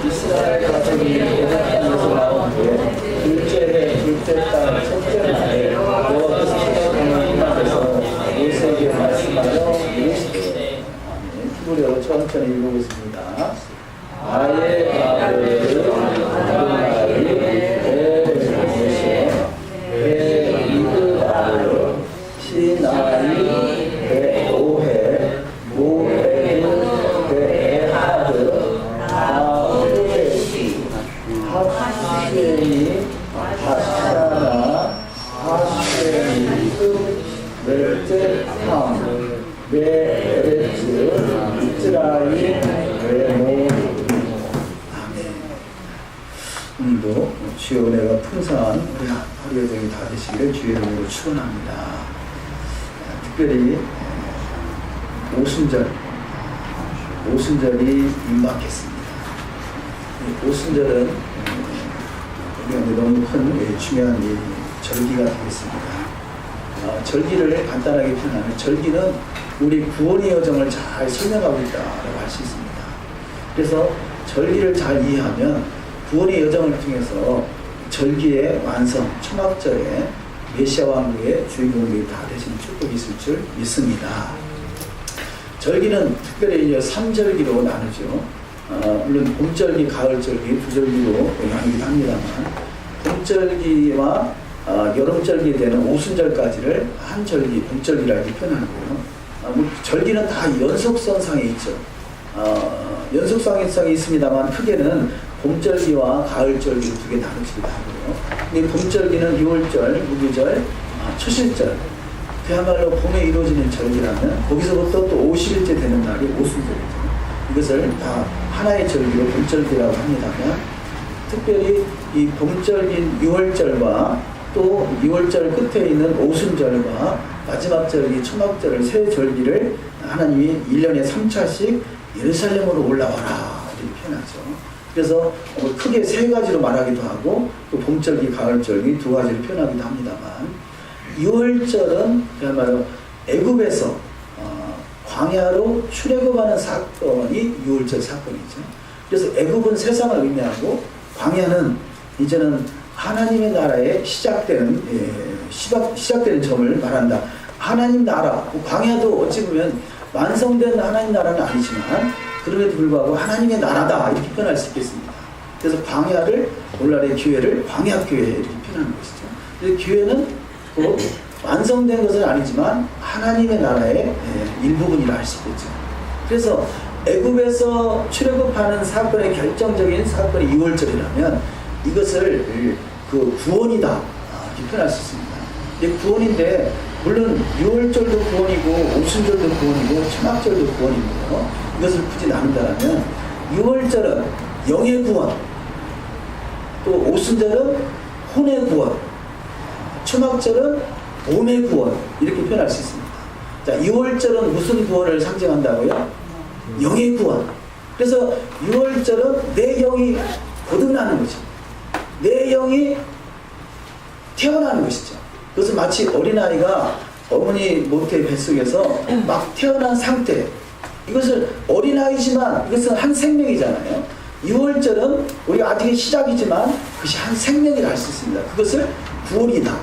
이스라엘 가족이 에베에서 나온 후에 둘째 해 둘째 달 첫째 날에 여호와께서 하나님께서 모세에게 말씀하여 이르시되 히브리어로 천천히 읽어보겠습니다. 나의 아들을 아드나이 베르시에 베이드아르 시나이 베오헤 모에드 베에하드 아우레시 하쉐니 하샤나 하쉐니 멜제탐 메레츠 이스라엘 메모. 오늘도 주여 은혜가 풍성한 우리 하루의 종이 다 되시기를 주의 이름으로 축원합니다. 특별히 오순절이 임박했습니다. 오순절은 우리가 너무 큰 중요한 절기가 되겠습니다. 절기를 간단하게 표현하면 절기는 우리 구원의 여정을 잘 설명하고 있다고 할 수 있습니다. 그래서 절기를 잘 이해하면 구원의 여정을 통해서 절기의 완성, 초막절에 메시아 왕국의 주인공이 다 되신 축복이 있을 줄 믿습니다. 절기는 특별히 3절기로 나누죠. 물론 봄절기, 가을절기 두 절기로 나누기도 합니다만 봄절기와 여름절기 되는 오순절까지를 한 절기, 봄절기라고 표현하고요. 절기는 다 연속선상에 있죠. 연속성이 있습니다만 크게는 봄절기와 가을절기 두 개 나누기도 하고요. 근데 봄절기는 6월절, 무교절, 초실절, 그야말로 봄에 이루어지는 절기라면 거기서부터 또 50일째 되는 날이 오순절이죠. 이것을 다 하나의 절기로 봄절기라고 합니다만 특별히 이 봄절기인 6월절과 또 6월절 끝에 있는 오순절과 마지막 절기, 초막절을 세 절기를 하나님이 1년에 3차씩 예루살렘으로 올라와라 이렇게 표현하죠. 그래서 크게 세 가지로 말하기도 하고 또 봄절기, 가을절기 두 가지로 표현하기도 합니다만 6월절은 그야말로 애굽에서 광야로 출애굽하는 사건이 6월절 사건이죠. 그래서 애굽은 세상을 의미하고 광야는 이제는 하나님의 나라에 시작되는 점을 말한다. 하나님 나라, 광야도 어찌 보면 완성된 하나님 나라는 아니지만 그럼에도 불구하고 하나님의 나라다 이렇게 표현할 수 있겠습니다. 그래서 광야를 오늘날의 교회를 광야교회 이렇게 표현하는 것이죠. 그래서 교회는 꼭 완성된 것은 아니지만 하나님의 나라의 일부분이라 할 수 있겠죠. 그래서 애굽에서 출애굽하는 사건의 결정적인 사건이 6월절이라면 이것을 그 구원이다 이렇게 표현할 수 있습니다. 이게 구원인데 물론 6월절도 구원이고 오순절도 구원이고 초막절도 구원이고요. 이것을 굳이 나눈다면 6월절은 영의 구원, 또 오순절은 혼의 구원, 초막절은 몸의 구원 이렇게 표현할 수 있습니다. 자, 6월절은 무슨 구원을 상징한다고요? 영의 구원. 그래서 6월절은 내 영이 거듭나는 거죠. 내 영이 태어나는 것이죠. 그것은 마치 어린아이가 어머니 모태의 뱃속에서 막 태어난 상태, 이것을 어린아이지만 이것은 한 생명이잖아요. 6월절은 우리가 아직 시작이지만 그것이 한 생명이라 할 수 있습니다. 그것을 구원이다,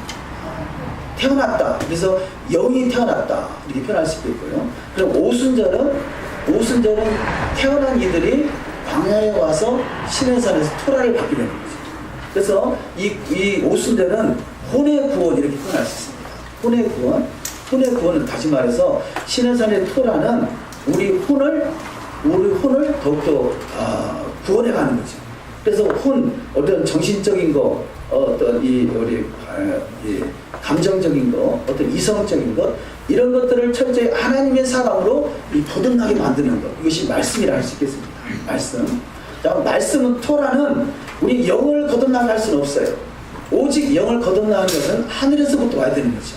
태어났다, 그래서 영이 태어났다 이렇게 표현할 수 있겠고요. 그럼 오순절은 태어난 이들이 광야에 와서 시내산에서 토라를 받게 되는 거죠. 그래서 이 오순절은 혼의 구원 이렇게 표현할 수 있습니다. 혼의 구원은 다시 말해서 시내산의 토라는 우리 혼을 더욱더 구원해가는 거죠. 그래서 어떤 정신적인 거, 어떤 우리 감정적인 거, 어떤 이성적인 것, 이런 것들을 철저히 하나님의 사랑으로 거듭나게 만드는 것, 이것이 말씀이라 할 수 있겠습니다. 말씀. 자, 말씀은 토라는 우리 영을 거듭나게 할 수는 없어요. 오직 영을 거듭나는 것은 하늘에서부터 와야 되는 거죠.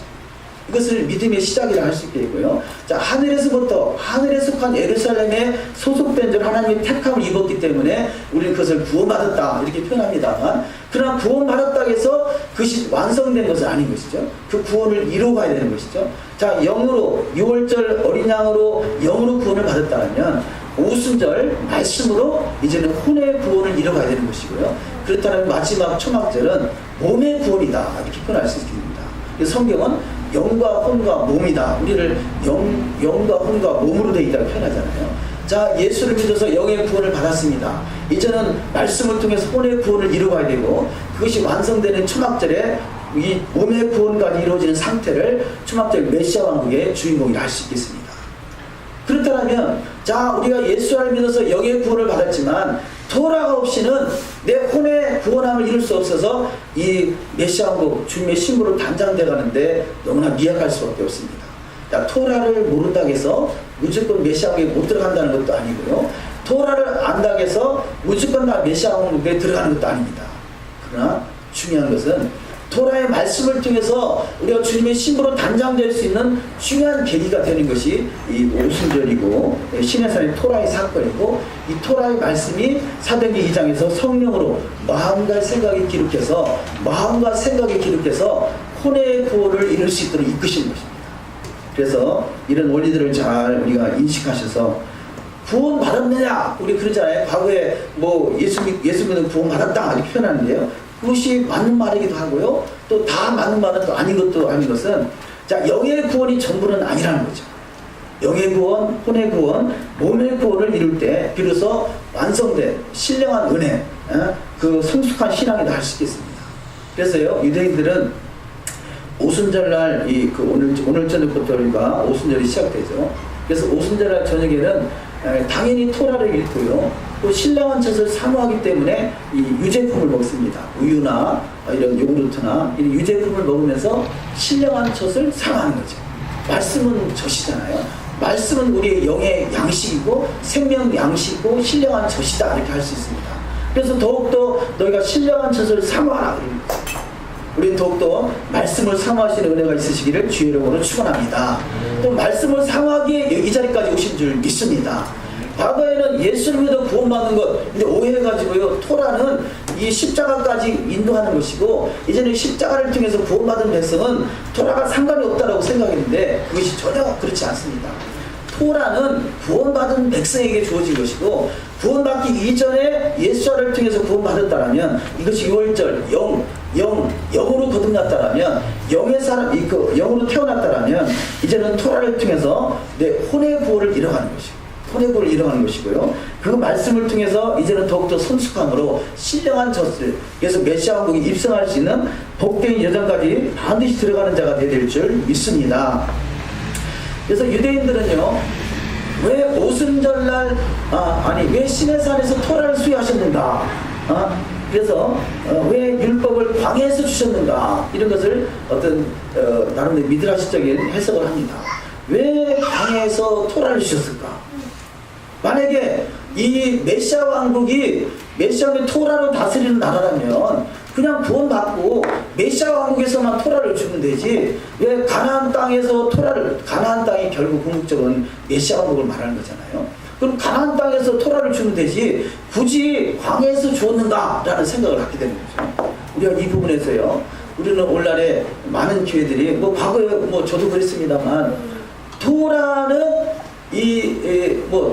이것을 믿음의 시작이라 할 수 있겠고요. 자, 하늘에서부터, 하늘에 속한 예루살렘에 소속된 줄 하나님이 택함을 입었기 때문에 우리는 그것을 구원받았다 이렇게 표현합니다만, 그러나 구원받았다고 해서 그것이 완성된 것은 아닌 것이죠. 그 구원을 이루어가야 되는 것이죠. 자, 영으로 6월절 어린 양으로 영으로 구원을 받았다면 오순절 말씀으로 이제는 혼의 구원을 이뤄가야 되는 것이고요. 그렇다면 마지막 초막절은 몸의 구원이다 이렇게 표현할 수 있습니다. 성경은 영과 혼과 몸이다. 우리를 영과 혼과 몸으로 되어 있다고 표현하잖아요. 자, 예수를 믿어서 영의 구원을 받았습니다. 이제는 말씀을 통해서 혼의 구원을 이루어가야 되고, 그것이 완성되는 초막절에 이 몸의 구원까지 이루어지는 상태를 초막절 메시아 왕국의 주인공이라 할 수 있겠습니다. 그렇다면 자, 우리가 예수를 믿어서 영의 구원을 받았지만 토라가 없이는 내 혼의 구원함을 이룰 수 없어서 이 메시아 왕국 주님의 신부로 단장되어 가는데 너무나 미약할 수밖에 없습니다. 자, 토라를 모른다고 해서 무조건 메시아 왕국에 못 들어간다는 것도 아니고요. 토라를 안다고 해서 무조건 다 메시아 왕국에 들어가는 것도 아닙니다. 그러나 중요한 것은 토라의 말씀을 통해서 우리가 주님의 신부로 단장될 수 있는 중요한 계기가 되는 것이 이 오순절이고 시내산의 토라의 사건이고, 이 토라의 말씀이 사도행전 2장에서 성령으로 마음과 생각에 기록해서 혼의 구원을 이룰 수 있도록 이끄시는 것입니다. 그래서 이런 원리들을 잘 우리가 인식하셔서 구원 받았느냐 우리 그러잖아요. 과거에 뭐 예수 믿는 구원 받았다 이렇게 표현하는데요. 그것이 맞는 말이기도 하고요. 또 다 맞는 말은 또 아닌 것도 아닌 것은, 자, 영의 구원이 전부는 아니라는 거죠. 영의 구원, 혼의 구원, 몸의 구원을 이룰 때 비로소 완성된 신령한 은혜, 그 성숙한 신앙이다 할 수 있겠습니다. 그래서요, 유대인들은 오순절날 오늘 저녁부터 우리가 오순절이 시작되죠. 그래서 오순절날 저녁에는 당연히 토라를 읽고요. 또 신령한 젖을 사모하기 때문에 이 유제품을 먹습니다. 우유나 이런 요구르트나 이런 유제품을 먹으면서 신령한 젖을 사모하는 거죠. 말씀은 젖이잖아요. 말씀은 우리의 영의 양식이고 생명 양식이고 신령한 젖이다 이렇게 할 수 있습니다. 그래서 더욱더 너희가 신령한 젖을 사모하라 그러는 거죠. 우리는 더욱더 말씀을 사모하시는 은혜가 있으시기를 주의 이름으로 축원합니다. 또 말씀을 사모하기에 이 자리까지 오신 줄 믿습니다. 과거에는 예수를 믿어 구원받는 것, 근데 오해해가지고요, 토라는 이 십자가까지 인도하는 것이고, 이제는 십자가를 통해서 구원받은 백성은 토라가 상관이 없다라고 생각했는데 그것이 전혀 그렇지 않습니다. 토라는 구원받은 백성에게 주어진 것이고, 구원받기 이전에 예수를 통해서 구원받았다면 이것이 6월절 영으로 거듭났다면, 영의 사람 영으로 태어났다면 이제는 토라를 통해서 내 혼의 구원을 이뤄가는 것이고, 혼의 구원을 이뤄가는 것이고요. 그 말씀을 통해서 이제는 더욱더 성숙함으로 신령한 젖을, 그래서 메시아 왕국에 입성할 수 있는 복된 여정까지 반드시 들어가는 자가 될 줄 믿습니다. 그래서 유대인들은요, 왜 오순절날 왜 시내산에서 토라를 수여하셨는가, 그래서 왜 율법을 광야에서 주셨는가, 이런 것을 어떤 나름대로 미드라시적인 해석을 합니다. 왜 광야에서 토라를 주셨을까? 만약에 이 메시아 왕국이 메시아의 토라로 다스리는 나라라면 그냥 구원받고 메시아 왕국에서만 토라를 주면 되지, 왜 가나안 땅에서 가나안 땅이 결국 궁극적으로는 메시아 왕국을 말하는 거잖아요. 그럼 가나안 땅에서 토라를 주면 되지 굳이 광야에서 주었는가라는 생각을 하게 되는 거죠. 우리가 이 부분에서요, 우리는 오늘날에 많은 교회들이 과거에 저도 그랬습니다만, 토라는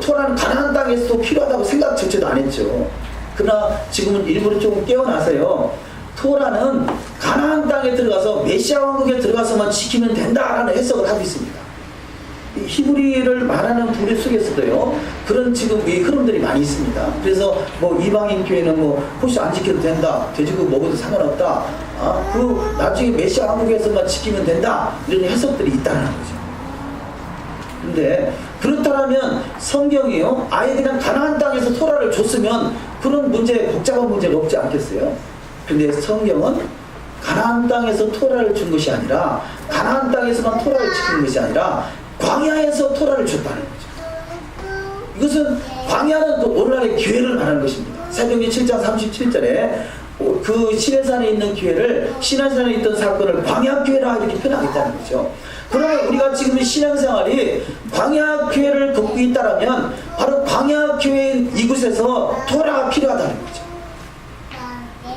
토라는 가나안 땅에서도 필요하다고 생각 자체도 안 했죠. 그러나 지금은 일부러 조금 깨어나서요, 토라는 가나안 땅에 들어가서 메시아 왕국에 들어가서만 지키면 된다라는 해석을 하고 있습니다. 히브리를 말하는 부류 속에서도요, 그런 지금 이 흐름들이 많이 있습니다. 그래서 이방인 교회는 혹시 안 지켜도 된다, 돼지고기 먹어도 상관없다, 나중에 메시아 왕국에서만 지키면 된다, 이런 해석들이 있다는 거죠. 근데 그렇다면 성경이요, 아예 그냥 가나안 땅에서 토라를 줬으면 그런 복잡한 문제가 없지 않겠어요? 근데 성경은 가나안 땅에서 토라를 준 것이 아니라, 가나안 땅에서만 토라를 지키는 것이 아니라 광야에서 토라를 줬다는 거죠. 이것은 광야는 또 오늘날의 교회를 말하는 것입니다. 사도행전 7장 37절에 그 시내산에 있는 교회를, 시내산에 있던 사건을 광야교회라 이렇게 표현하겠다는 거죠. 그러면 우리가 지금 신앙생활이 광야교회를 걷고 있다면 바로 광야교회 이곳에서 토라가 필요하다는 거죠.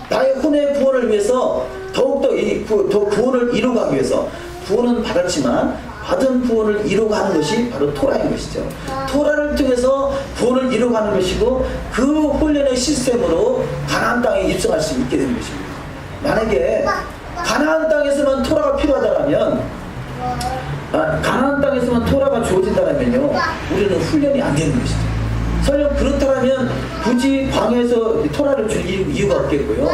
나의 혼의 구원을 위해서 더욱더 더 구원을 이루어가기 위해서, 구원은 받았지만 받은 구원을 이루어가는 것이 바로 토라인 것이죠. 토라를 통해서 구원을 이루어가는 것이고 그 훈련의 시스템으로 가나안 땅에 입성할 수 있게 되는 것입니다. 만약에 가나안 땅에서만 토라가 필요하다면 가나안 땅에서만 토라가 주어진다면요 우리는 훈련이 안 되는 것이죠. 설령 그렇다면 굳이 광야에서 토라를 줄 이유가 없겠고요.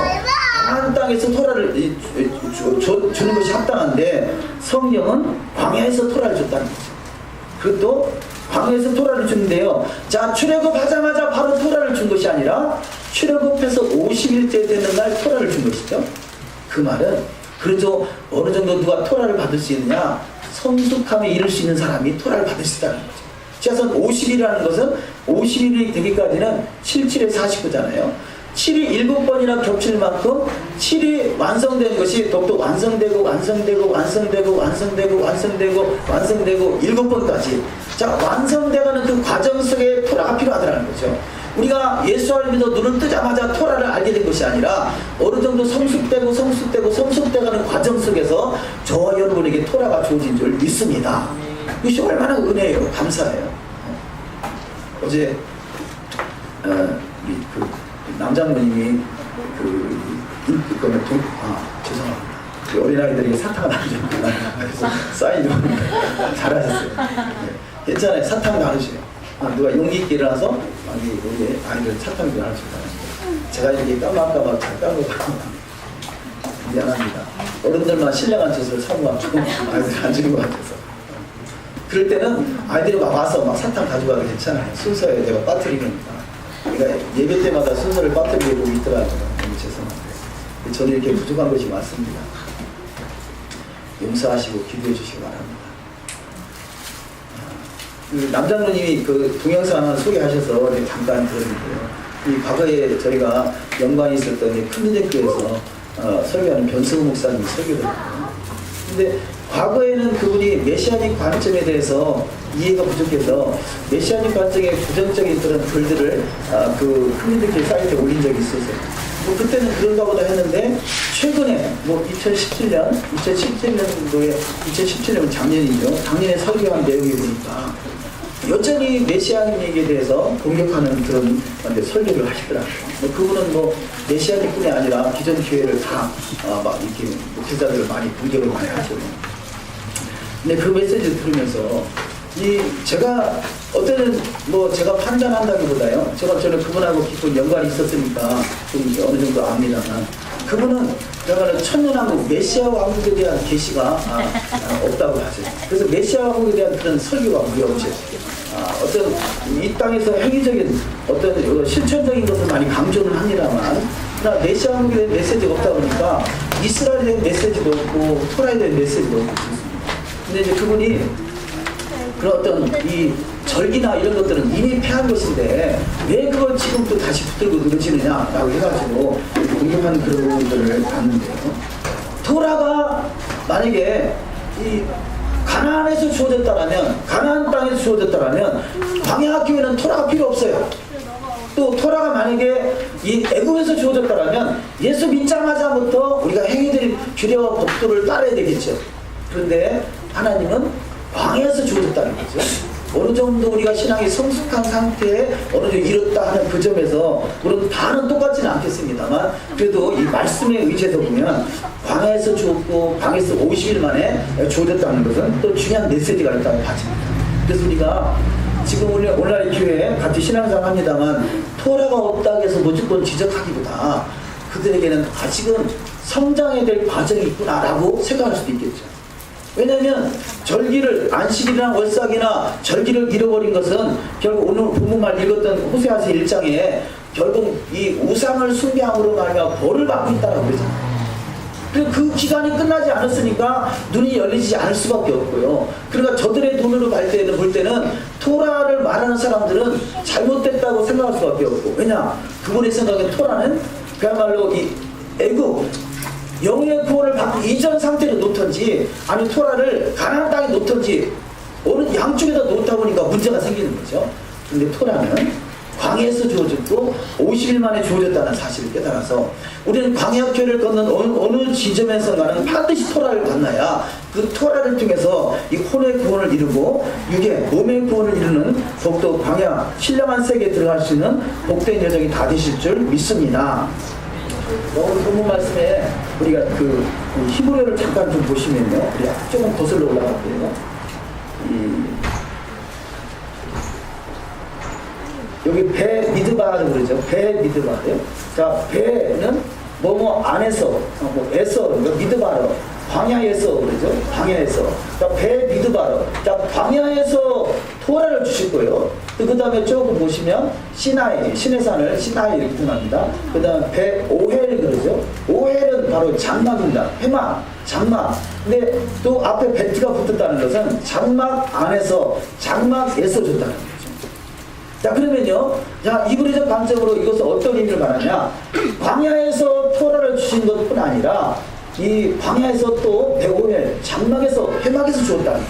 가나안 땅에서 토라를 주는 것이 합당한데 성경은 광야에서 토라를 줬다는 거죠. 그것도 광야에서 토라를 주는데요. 자, 출애굽하자마자 바로 토라를 준 것이 아니라 출애굽해서 50일째 되는 날 토라를 준 것이죠. 그 말은 그래도 어느 정도 누가 토라를 받을 수 있느냐, 성숙함에 이를 수 있는 사람이 토라를 받을 수 있다는 거죠. 지하선 50일이라는 것은 50일이 되기까지는 77에 49잖아요. 7이 7번이나 겹칠 만큼 7이 완성된 것이 더욱더 완성되고 완성되고 완성되고 완성되고 완성되고 완성되고 7번까지 자 완성되가는 그 과정 속에 토라가 필요하다는 거죠. 우리가 예수를 믿어 눈을 뜨자마자 토라를 알게 된 것이 아니라 어느 정도 성숙되고 성숙되고 성숙되가는 과정 속에서 저와 여러분에게 토라가 주어진 줄 믿습니다. 이것이 얼마나 은혜예요. 감사해요. 어제 그 남장모님이 죄송합니다. 그 어린아이들에게 사탕을 나눠줬구나. 그래서 사인 좀 잘하셨어요. 네. 괜찮아요. 사탕 나누세요. 누가 용기 있게 일어나서 우리 아이들 사탕 좀 나눠줄까. 제가 이렇게 까막까막 잘 까먹고 미안합니다. 어른들만 신령한 짓을 사모하고 아이들 안 주는 것 같아서. 그럴 때는 아이들이 막 와서 막 사탕 가져가도 괜찮아요. 순서에 내가 빠뜨리니까. 그러니까 예배 때마다 순서를 빠뜨리고 있더라고요. 너무 죄송한데. 저는 이렇게 부족한 것이 많습니다. 용서하시고 기도해 주시기 바랍니다. 그 남장로님이 그 동영상 하나 소개하셔서 잠깐 들었는데요. 이 과거에 저희가 영광이 있었던 이 큰미대교에서 설교하는 변승우 목사님이 설교를 했거든요. 근데 과거에는 그분이 메시아닉 관점에 대해서 이해가 부족해서 메시아닉 관점의 부정적인 그런 글들을 그 커뮤니티 사이트에 올린 적이 있었어요. 뭐 그때는 그런가 보다 했는데 최근에 뭐 2017년도에 2017년 작년이죠. 작년에 설교한 내용이 보니까 여전히 메시아닉에 대해서 공격하는 그런 설교를 하시더라고요. 뭐 그분은 뭐 메시아닉뿐이 아니라 기존 교회를 다 막 이렇게 목회자들을 많이 공격을 많이 하죠. 근데 그 메시지를 들으면서 제가 어때는 뭐 제가 판단한다기보다요. 저는 그분하고 깊은 연관이 있었으니까 좀 어느 정도 압니다만 그분은 그야말로 천년왕국 메시아 왕국에 대한 계시가 없다고 하세요. 그래서 메시아 왕국에 대한 그런 설교가 무용지. 어떤 이 땅에서 행위적인 어떤 실천적인 것을 많이 강조는 합니다만 그러나 메시아 왕국에 대한 메시지가 없다 보니까 이스라엘에 대한 메시지도 없고 토라에 대한 메시지도 없고 그렇습니다. 근데 이제 그분이 그런 어떤 이 절기나 이런 것들은 이미 패한 것인데 왜 그걸 지금 또 다시 붙들고 늘어지느냐라고 해가지고 공격하는 그런 부분들을 봤는데요. 토라가 만약에 이 가나안에서 주어졌다라면 가나안 땅에서 주어졌다라면 광야학교에는 토라가 필요 없어요. 또 토라가 만약에 이 애굽에서 주어졌다라면 예수 믿자마자부터 우리가 행위들이 규례와 법도를 따라야 되겠죠. 그런데 하나님은 광야에서 주어졌다는 거죠. 어느 정도 우리가 신앙이 성숙한 상태에 어느 정도 이뤘다 하는 그 점에서 물론 다는 똑같지는 않겠습니다만 그래도 이 말씀에 의지해서 보면 광야에서 주었고 광야에서 50일 만에 주어졌다는 것은 또 중요한 메시지가 있다고 봐집니다. 그래서 우리가 지금 우리 온라인 교회에 같이 신앙생활 합니다만 토라가 없다고 해서 무조건 지적하기보다 그들에게는 아직은 성장해야 될 과정이 있구나라고 생각할 수도 있겠죠. 왜냐하면 절기를 안식일이나 월삭이나 절기를 잃어버린 것은 결국 오늘 본문말 읽었던 호세아서 1장에 결국 이 우상을 숭배함으로 말미암아 벌을 받고 있다라고 그러잖아요. 그리고 그 기간이 끝나지 않았으니까 눈이 열리지 않을 수밖에 없고요. 그러니까 저들의 눈으로 볼 때는 토라를 말하는 사람들은 잘못됐다고 생각할 수밖에 없고 왜냐? 그분의 생각에 토라는 그야말로 이 애국 영의 구원을 받고 이전 상태로 놓던지 아니면 토라를 가나안 땅에 놓던지 어느 양쪽에다 놓다 보니까 문제가 생기는 거죠. 근데 토라는 광야에서 주어졌고 50일 만에 주어졌다는 사실을 깨달아서 우리는 광야길을 걷는 어느 지점에서가는 반드시 토라를 만나야 그 토라를 통해서 이 혼의 구원을 이루고 육의 몸의 구원을 이루는 더욱더 광야 신령한 세계에 들어갈 수 있는 복된 여정이 다 되실 줄 믿습니다. 오늘 본문 말씀에 우리가 그 히브리어를 잠깐 좀 보시면요, 우리 조금 거슬러 올라갈게요. 여기 배 미드바를 그러죠. 배 미드바요. 자, 배는 뭐뭐 안에서, 에서, 미드바로, 광야에서 그러죠. 광야에서. 자, 배 미드바로. 자, 광야에서 토라를 주실 거예요. 그 다음에 조금 보시면 시나이, 시내산을 시나이 이렇게 표현합니다. 그 다음 배 오헬 그러죠. 오헬은 바로 장막입니다. 회막, 장막. 근데 또 앞에 베트가 붙었다는 것은 장막 안에서, 장막에서 줬다는 거예요. 자, 그러면요, 자, 이브리적 관점으로 이것은 어떤 의미를 말하냐? 광야에서 토라를 주신 것뿐 아니라 이 광야에서 또 배오헬 장막에서 회막에서 주었다는 거죠.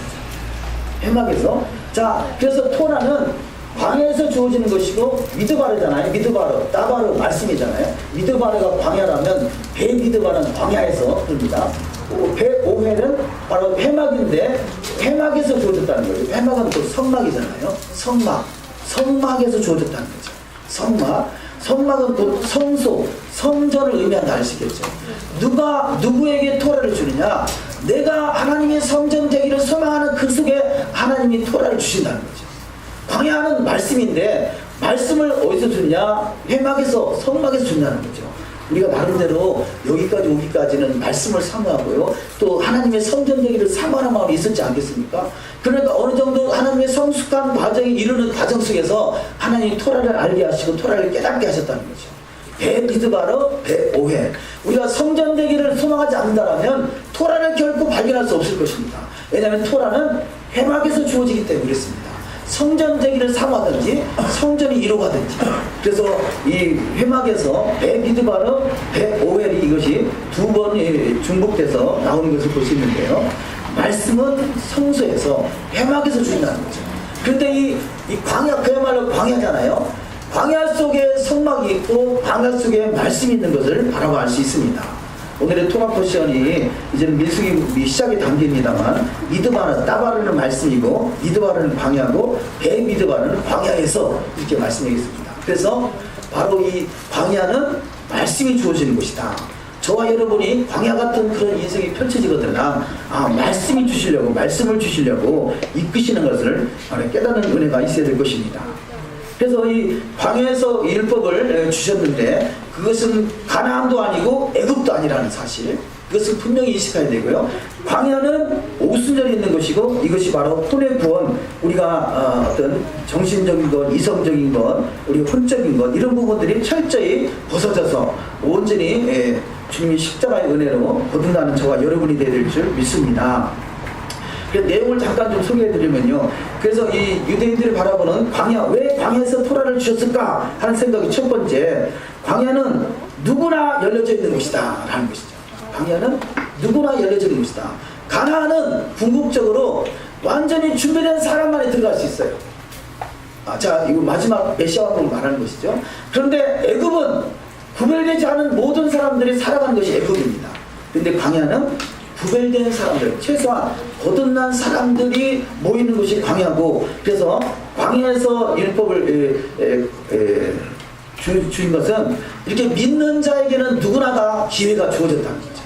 회막에서. 자, 그래서 토라는 광야에서 주어지는 것이고 미드바르잖아요. 미드바르, 따바르 말씀이잖아요. 미드바르가 광야라면 배 미드바르는 광야에서 듭니다. 배 오헬은 바로 회막인데 회막에서 주어졌다는 거죠. 회막은 또 성막이잖아요. 성막. 성막에서 주어졌다는 거죠. 성막. 성막은 곧 성소, 성전을 의미한다 아시겠죠? 누가 누구에게 토라를 주느냐? 내가 하나님의 성전 되기를 소망하는 그 속에 하나님이 토라를 주신다는 거죠. 광야는 말씀인데 말씀을 어디서 줬냐? 회막에서, 성막에서 준다는 거죠. 우리가 나름대로 여기까지 오기까지는 말씀을 사모하고요. 또 하나님의 성전 되기를 사모하는 마음이 있었지 않겠습니까? 그러니까 어느 정도 하나님의 성숙한 과정이 이루는 과정 속에서 하나님이 토라를 알게 하시고 토라를 깨닫게 하셨다는 거죠. 배 미드바르, 배 오헬. 우리가 성전 되기를 소망하지 않는다면 토라를 결코 발견할 수 없을 것입니다. 왜냐하면 토라는 회막에서 주어지기 때문에 그렇습니다. 성전 되기를 사모하든지 성전이 이루어가든지. 그래서 이 회막에서 배 미드바르, 배 오헬이 이것이 두 번 중복돼서 나오는 것을 볼 수 있는데요. 말씀은 성소에서 회막에서 주신다는 거죠. 그런데 이 광야, 그야말로 광야잖아요. 광야 속에 성막이 있고 광야 속에 말씀이 있는 것을 바라봐 알 수 있습니다. 오늘의 통합 포션이 이제 밀수기 시작이 담깁니다만 미드바르, 따바르는 말씀이고 미드바르는 광야고 배 미드바르는 광야에서 이렇게 말씀하겠습니다. 그래서 바로 이 광야는 말씀이 주어지는 곳이다. 저와 여러분이 광야 같은 그런 인생이 펼쳐지거든요. 말씀이 주시려고, 말씀을 주시려고 이끄시는 것을 깨닫는 은혜가 있어야 될 것입니다. 그래서 이 광야에서 율법을 주셨는데 그것은 가나안도 아니고 애굽도 아니라는 사실, 그것을 분명히 인식해야 되고요. 광야는 오순절이 있는 것이고 이것이 바로 혼의 구원, 우리가 어떤 정신적인 것, 이성적인 것, 우리 혼적인 것 이런 부분들이 철저히 벗어져서 온전히 주님의 십자가의 은혜로 거듭나는 저와 여러분이 되어야 될 줄 믿습니다. 그 내용을 잠깐 좀 소개해드리면요. 그래서 이 유대인들이 바라보는 광야, 왜 광야에서 토라를 주셨을까 하는 생각이 첫 번째, 광야는 누구나 열려져 있는 곳이다 라는 것이죠. 광야는 누구나 열려져 있는 곳이다. 가나안은 궁극적으로 완전히 준비된 사람만이 들어갈 수 있어요. 자, 이거 마지막 메시아 왕국을 말하는 것이죠. 그런데 애굽은 구별되지 않은 모든 사람들이 살아가는 것이 애굽입니다. 그런데 광야는 구별된 사람들, 최소한 거듭난 사람들이 모이는 것이 광야고, 그래서 광야에서 율법을 주인 것은 이렇게 믿는 자에게는 누구나 다 기회가 주어졌다는 거죠.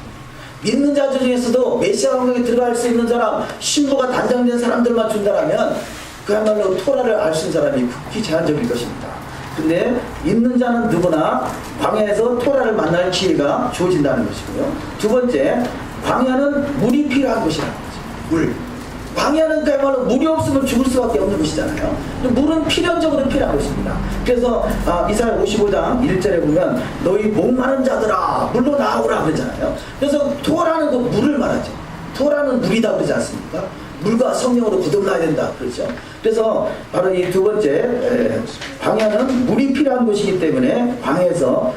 믿는 자 중에서도 메시아 왕국에 들어갈 수 있는 사람, 신부가 단장된 사람들만 준다라면 그야말로 토라를 알 수 있는 사람이 극히 제한적일 것입니다. 근데 믿는 자는 누구나 광야에서 토라를 만날 기회가 주어진다는 것이고요. 두 번째, 광야는 물이 필요한 곳이라는 거죠. 물. 광야는 그야말로 물이 없으면 죽을 수밖에 없는 곳이잖아요. 물은 필연적으로 필요한 것입니다. 그래서 이사야 55장 1절에 보면 너희 목마른 자들아 물로 나오라 그러잖아요. 그래서 토라는 그 물을 말하죠. 토라는 물이다 그러지 않습니까? 물과 성령으로 거듭나야 된다 그렇죠. 그래서 바로 이 두 번째, 광야는 물이 필요한 곳이기 때문에 광야에서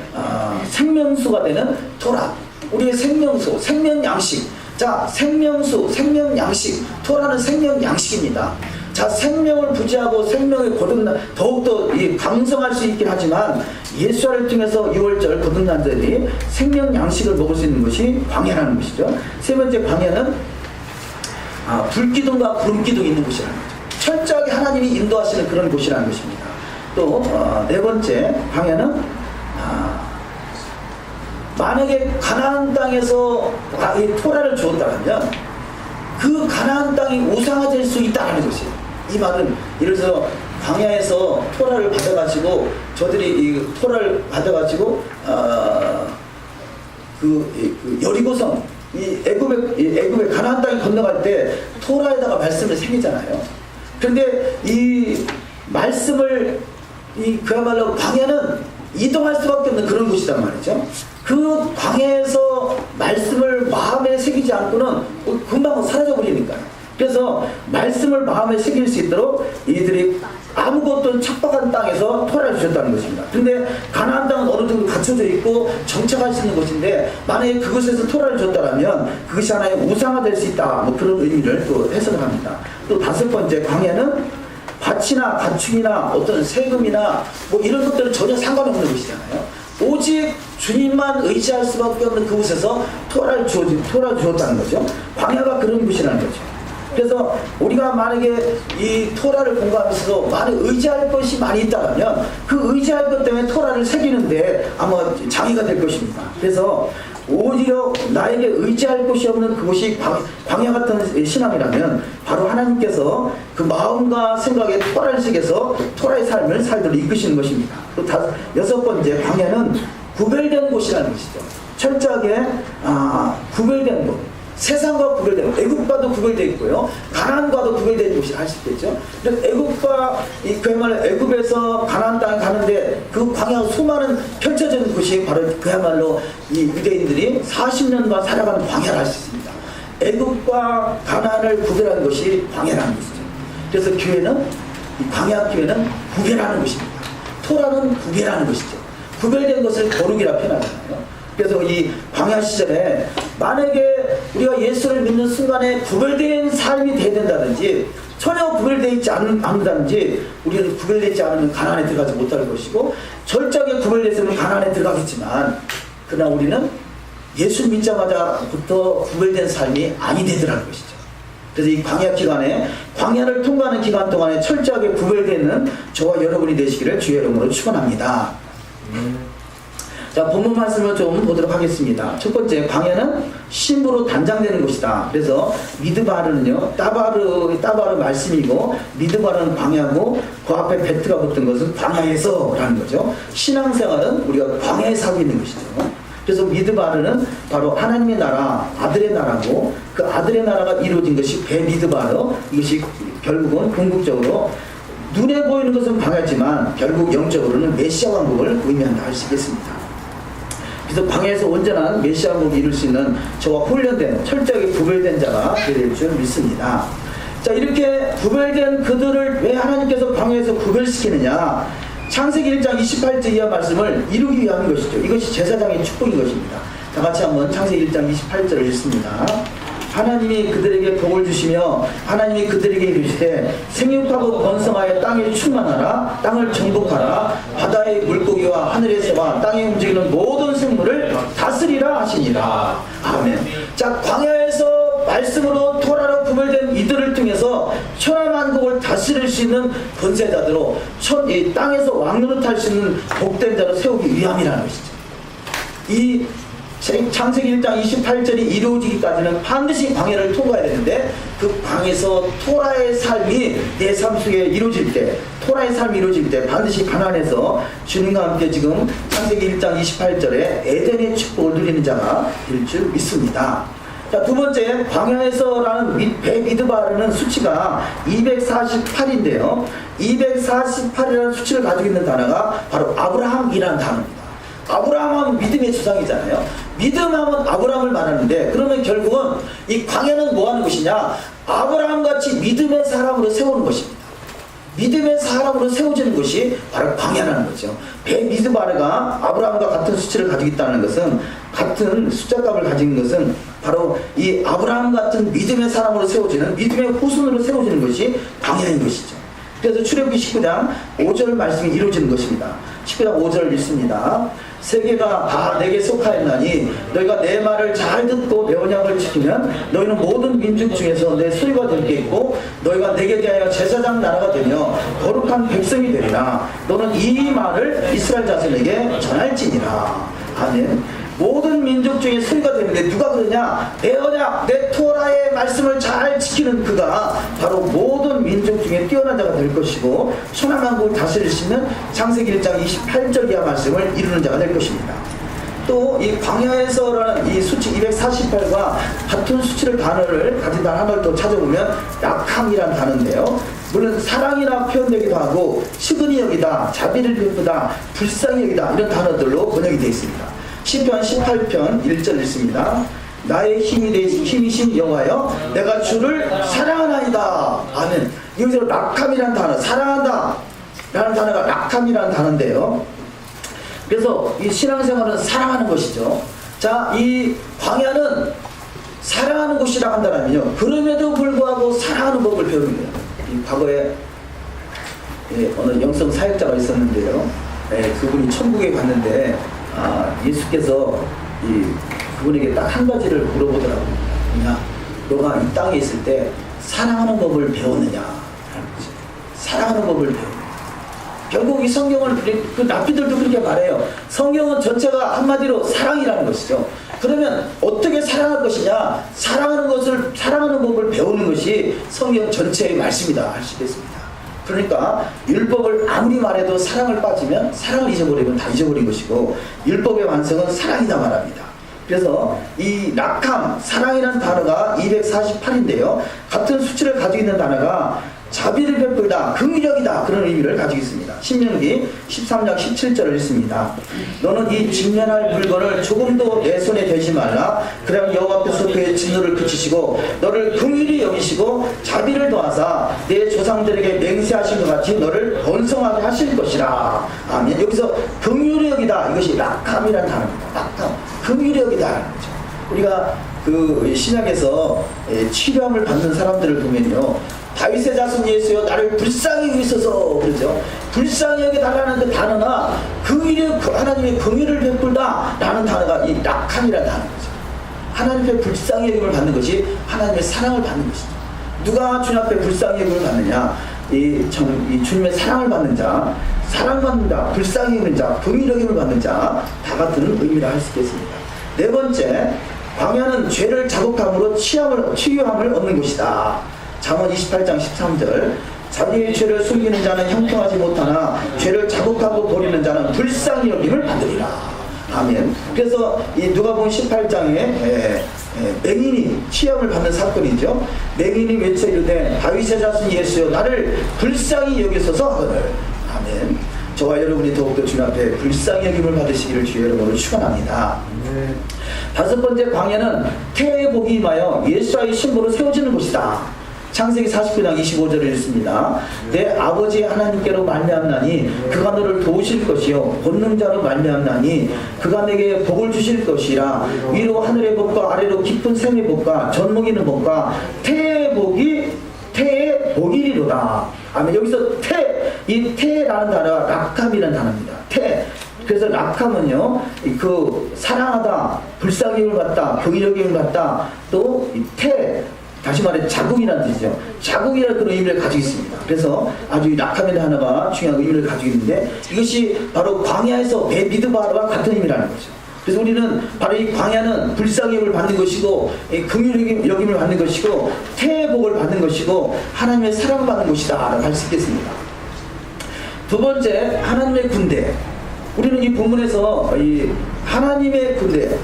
생명수가 되는 토라, 우리의 생명수, 생명양식. 자, 생명수, 생명양식. 토라는 생명양식입니다. 자, 생명을 부지하고 생명의 거듭난 더욱더 강성할 수 있긴 하지만 예수를 통해서 6월절 거듭난들이 생명 양식을 먹을 수 있는 것이 광야라는 것이죠. 세 번째 광야는 불기둥과 구름기둥이 있는 곳이라는 거죠. 철저하게 하나님이 인도하시는 그런 곳이라는 것입니다. 또 네 번째 광야는 만약에 가나안 땅에서 이 토라를 주었다면 그 가나안 땅이 우상화될 수 있다는 것이에요. 이 말은 예를 들어서 광야에서 토라를 받아가지고 저들이 이 토라를 받아가지고 그 여리고성 이 애굽의 가나안 땅에 건너갈 때 토라에다가 말씀을 새기잖아요. 그런데 이 말씀을 그야말로 광야는 이동할 수밖에 없는 그런 곳이란 말이죠. 그 광야에서 말씀을 마음에 새기지 않고는 금방 사라져 버리니까요. 그래서 말씀을 마음에 새길 수 있도록 이들이 아무것도 척박한 땅에서 토라를 주셨다는 것입니다. 근데 가나안 땅은 어느 정도 갖춰져 있고 정착할 수 있는 곳인데 만약에 그곳에서 토라를 줬다면 그것이 하나의 우상화될 수 있다. 뭐 그런 의미를 또 해석을 합니다. 또 다섯 번째 광야는 밭이나 가축이나 어떤 세금이나 뭐 이런 것들은 전혀 상관없는 것이잖아요. 오직 주님만 의지할 수밖에 없는 그곳에서 토라를 주었다는 거죠. 광야가 그런 곳이라는 거죠. 그래서 우리가 만약에 이 토라를 공부하면서 만약 의지할 것이 많이 있다면 그 의지할 것 때문에 토라를 새기는데 아마 장애가 될 것입니다. 그래서 오히려 나에게 의지할 곳이 없는 그곳이 광야 같은 신앙이라면 바로 하나님께서 그 마음과 생각에 토라를 새겨서 토라의 삶을 살도록 이끄시는 것입니다. 또 여섯 번째 광야는 구별된 곳이라는 것이죠. 철저하게 구별된 곳. 세상과 구별되고 애국과도 구별되어 있고요. 가나안과도 구별되는 곳이 할 수 있겠죠. 애국과 그야말로 애국에서 가나안 땅에 가는데 그 광야 수많은 펼쳐진 곳이 바로 그야말로 이 유대인들이 40년간 살아가는 광야를 할 수 있습니다. 애국과 가나안을 구별하는 것이 광야라는 것이죠. 그래서 교회는 이 광야 교회는 구별하는 것입니다. 토라는 구별하는 것이죠. 구별된 것을 거룩이라 표현하잖아요. 그래서 이 광야 시절에 만약에 우리가 예수를 믿는 순간에 구별된 삶이 돼야 된다든지 전혀 구별되어 있지 않는다든지 우리는 구별되지 않으면 가나안에 들어가지 못할 것이고 철저하게 구별됐으면 가나안에 들어가겠지만 그러나 우리는 예수 믿자마자부터 구별된 삶이 아니 되더라는 것이죠. 그래서 이 광야 기간에 광야를 통과하는 기간 동안에 철저하게 구별되는 저와 여러분이 되시기를 주의 이름으로 축원합니다. 자, 본문 말씀을 좀 보도록 하겠습니다. 첫 번째, 광야는 신부로 단장되는 곳이다. 그래서 미드바르는요, 따바르 말씀이고, 미드바르는 광야고, 그 앞에 베트가 붙은 것은 광야에서라는 거죠. 신앙생활은 우리가 광야에 살고 있는 것이죠. 그래서 미드바르는 바로 하나님의 나라, 아들의 나라고, 그 아들의 나라가 이루어진 것이 베미드바르, 이것이 결국은 궁극적으로 눈에 보이는 것은 광야지만 결국 영적으로는 메시아 왕국을 의미한다 할 수 있겠습니다. 그래서 광야에서 온전한 메시아 왕국을 이룰 수 있는 저와 훈련된 철저하게 구별된 자가 될 줄 믿습니다. 자, 이렇게 구별된 그들을 왜 하나님께서 광야에서 구별시키느냐? 창세기 1장 28절 이하 말씀을 이루기 위한 것이죠. 이것이 제사장의 축복인 것입니다. 다 같이 한번 창세기 1장 28절을 읽습니다. 하나님이 그들에게 복을 주시며 하나님이 그들에게 이르시되 생육하고 번성하여 땅에 충만하라. 땅을 정복하라. 바다의 물고기와 하늘의 새와 땅에 움직이는 모든 생물을 다스리라 하시니라. 아멘. 자, 광야에서 말씀으로 토라로 구별된 이들을 통해서 천하만국을 다스릴 수 있는 권세자들로 이 땅에서 왕노릇할 수 있는 복된 자로 세우기 위함이라는 것이죠. 이 창세기 1장 28절이 이루어지기까지는 반드시 광야를 통과해야 되는데 그 광야에서 토라의 삶이 내 삶 속에 이루어질 때, 토라의 삶이 이루어질 때 반드시 가나안에서 주님과 함께 지금 창세기 1장 28절에 에덴의 축복을 누리는 자가 될 줄 믿습니다. 자, 두 번째, 광야에서라는 베미드바르는 수치가 248인데요. 248이라는 수치를 가지고 있는 단어가 바로 아브라함이라는 단어입니다. 아브라함은 믿음의 조상이잖아요. 믿음하면 아브라함을 말하는데 그러면 결국은 이 광야는 뭐 하는 것이냐? 아브라함같이 믿음의 사람으로 세우는 것입니다. 믿음의 사람으로 세워지는 것이 바로 광야라는 거죠. 베미드바르가 아브라함과 같은 수치를 가지고 있다는 것은, 같은 숫자값을 가진 것은 바로 이 아브라함 같은 믿음의 사람으로 세워지는, 믿음의 후손으로 세워지는 것이 광야인 것이죠. 그래서 출애굽기 19장 5절 말씀이 이루어지는 것입니다. 19장 5절 읽습니다. 세계가 다 내게 속하였나니 너희가 내 말을 잘 듣고 내 언약을 지키면 너희는 모든 민족 중에서 내 소유가 되겠고 너희가 내게 대하여 제사장 나라가 되며 거룩한 백성이 되리라. 너는 이 말을 이스라엘 자손에게 전할지니라. 아멘. 모든 민족 중에 소유가 되는데 누가 그러냐? 내 언약, 내 토라의 말씀을 잘 지키는 그가 바로 모든 민족 중에 뛰어난 자가 될 것이고 천하만국을 다스릴 수 있는 창세기 1장 28절 이하 말씀을 이루는 자가 될 것입니다. 또 이 광야에서라는 이 수치 248과 같은 수치를 단어를 가진 단어 하나를 또 찾아보면 약함이란 단어인데요. 물론 사랑이라 표현되기도 하고 시근히 여기다, 자비를 베푸다, 불쌍히 여기다 이런 단어들로 번역이 되어 있습니다. 시편 18편 1절 읽습니다. 나의 힘이신 여호와여 내가 주를 사랑하나이다. 아멘. 여기서 락함이라는 단어, 사랑한다 라는 단어가 락함이라는 단어인데요. 그래서 이 신앙생활은 사랑하는 것이죠. 자, 이 광야는 사랑하는 곳이라 한다면요, 그럼에도 불구하고 사랑하는 법을 배우는 거예요. 이 과거에 어느 영성 사역자가 있었는데요. 그분이 천국에 갔는데 예수께서 그분에게 딱 한 가지를 물어보더라고요. 야, 너가 이 땅에 있을 때 사랑하는 법을 배웠느냐? 사랑하는 법을 배웠느냐? 결국 이 성경을, 그 랍비들도 그렇게 말해요. 성경은 전체가 한마디로 사랑이라는 것이죠. 그러면 어떻게 사랑할 것이냐? 사랑하는 법을 배우는 것이 성경 전체의 말씀이다 할 수 있겠습니다. 그러니까 율법을 아무리 말해도 사랑을 빠지면, 사랑을 잊어버리면 다 잊어버린 것이고 율법의 완성은 사랑이다 말합니다. 그래서 이 락함, 사랑이라는 단어가 248인데요 같은 수치를 가지고 있는 단어가 자비를 베풀다, 긍휼력이다 그런 의미를 가지고 있습니다. 신명기 13장 17절을 읽습니다. 너는 이 직면할 물건을 조금도 내 손에 대지 말라. 그럼 여호와께서 그의 진노를 그치시고 너를 긍휼히 여기시고 자비를 더하사 내 조상들에게 맹세하신 것 같이 너를 번성하게 하실 것이라. 아멘. 여기서 긍휼히 여기다, 이것이 락함이라는 단어입니다. 락함, 긍휼히 여기다. 우리가 그 신약에서 치료함을 받는 사람들을 보면요, 다윗의 자손 예수여 나를 불쌍히 여기소서 그러죠. 불쌍히 여기달라는 그 단어나 하나님의 긍휼을 베풀다 라는 단어가 이 락함이라는 단어죠. 하나님의 불쌍히 여김을 받는 것이 하나님의 사랑을 받는 것이죠. 누가 주님 앞에 불쌍히 여김을 받느냐? 이 주님의 사랑을 받는 자, 사랑받는 자, 불쌍히 여기는 자, 긍휼 여김을 받는 자, 다 같은 의미를 할 수 있겠습니다. 네 번째, 광야는 죄를 자복함으로 치유함을 얻는 곳이다. 잠언 28장 13절 자기의 죄를 숨기는 자는 형통하지 못하나 죄를 자복하고 버리는 자는 불쌍히 여김을 받으리라. 아멘. 그래서 이 누가복음 18장에 맹인이 치함을 받는 사건이죠. 맹인이 외쳐 이르되 다윗의 자손 예수여 나를 불쌍히 여기소서 하거늘. 아멘. 저와 여러분이 더욱더 주님 앞에 불쌍히 여김을 받으시기를 주의 이름으로 축원합니다. 다섯 번째, 광야는 태의 복이 임하여 예수와의 신부로 세워지는 곳이다. 창세기 49장 25절을 읽습니다. 내 아버지 하나님께로 말미암나니 그가 너를 도우실 것이요 권능자로 말미암나니 그가 내게 복을 주실 것이라. 위로 하늘의 복과 아래로 깊은 샘의 복과 젖먹이는 복과 태의 복이리로다. 아멘. 여기서 이 태라는 단어가 락함이라는 단어입니다. 태. 그래서 락함은요, 그 사랑하다, 불쌍히 여김을 받다, 긍휼을 받다, 또 이 다시 말해 자국이라는 뜻이죠. 자국이라는 그런 의미를 가지고 있습니다. 그래서 아주 이 락함이라는 단어가 중요한 의미를 가지고 있는데 이것이 바로 광야에서 미드바와 같은 의미라는 거죠. 그래서 우리는 바로 이 광야는 불쌍히 여김을 받는 것이고 긍휼 여김을 받는 것이고 태의 복을 받는 것이고 하나님의 사랑을 받는 곳이다 라고 할 수 있겠습니다. 두 번째, 하나님의 군대. 우리는 이 본문에서 이 하나님의 군대,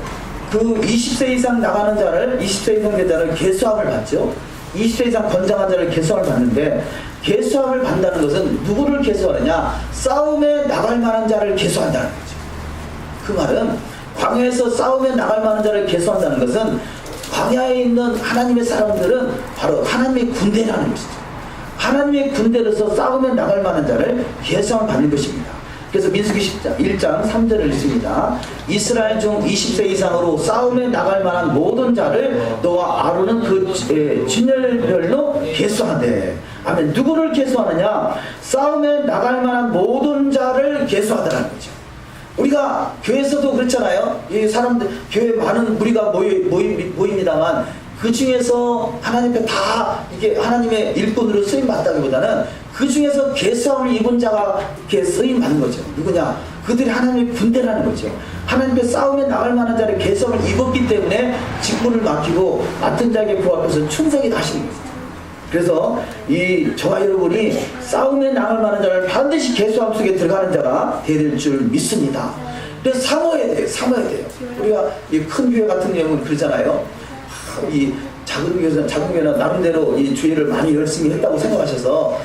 그 20세 이상 나가는 자를, 20세 이상 된 자를 계수함을 받죠. 20세 이상 건장한 자를 계수함을 받는데, 계수함을 받는다는 것은 누구를 계수하느냐? 싸움에 나갈 만한 자를 계수한다는 거죠. 그 말은 광야에서 싸움에 나갈 만한 자를 계수한다는 것은 광야에 있는 하나님의 사람들은 바로 하나님의 군대라는 것이죠. 하나님의 군대로서 싸움에 나갈 만한 자를 계수함을 받는 것입니다. 그래서 민수기 1장 3절을 읽습니다. 이스라엘 중 20세 이상으로 싸움에 나갈 만한 모든 자를 너와 아론은 그 진열별로 계수하되. 아멘. 누구를 계수하느냐? 싸움에 나갈 만한 모든 자를 계수하더라는 거죠. 우리가 교회에서도 그렇잖아요. 이 사람들, 교회 많은 무리가 모입니다만 그 중에서 하나님 앞에 다 이게 하나님의 일꾼으로 쓰임 받다기보다는 그 중에서 계수함을 입은 자가 이렇게 쓰임 받는 거죠. 누구냐? 그들이 하나님의 군대라는 거죠. 하나님께 싸움에 나갈 만한 자를 계수함을 입었기 때문에 직분을 맡기고 맡은 자에게 부합해서 충성이 가시는 거죠. 그래서 저와 여러분이 싸움에 나갈 만한 자를 반드시 계수함 속에 들어가는 자가 되야 줄 믿습니다. 그래서 사모해야 돼요. 우리가 이 큰 교회 같은 경우는 그러잖아요. 이 작은 교회는 나름대로 이 주일을 많이 열심히 했다고 생각하셔서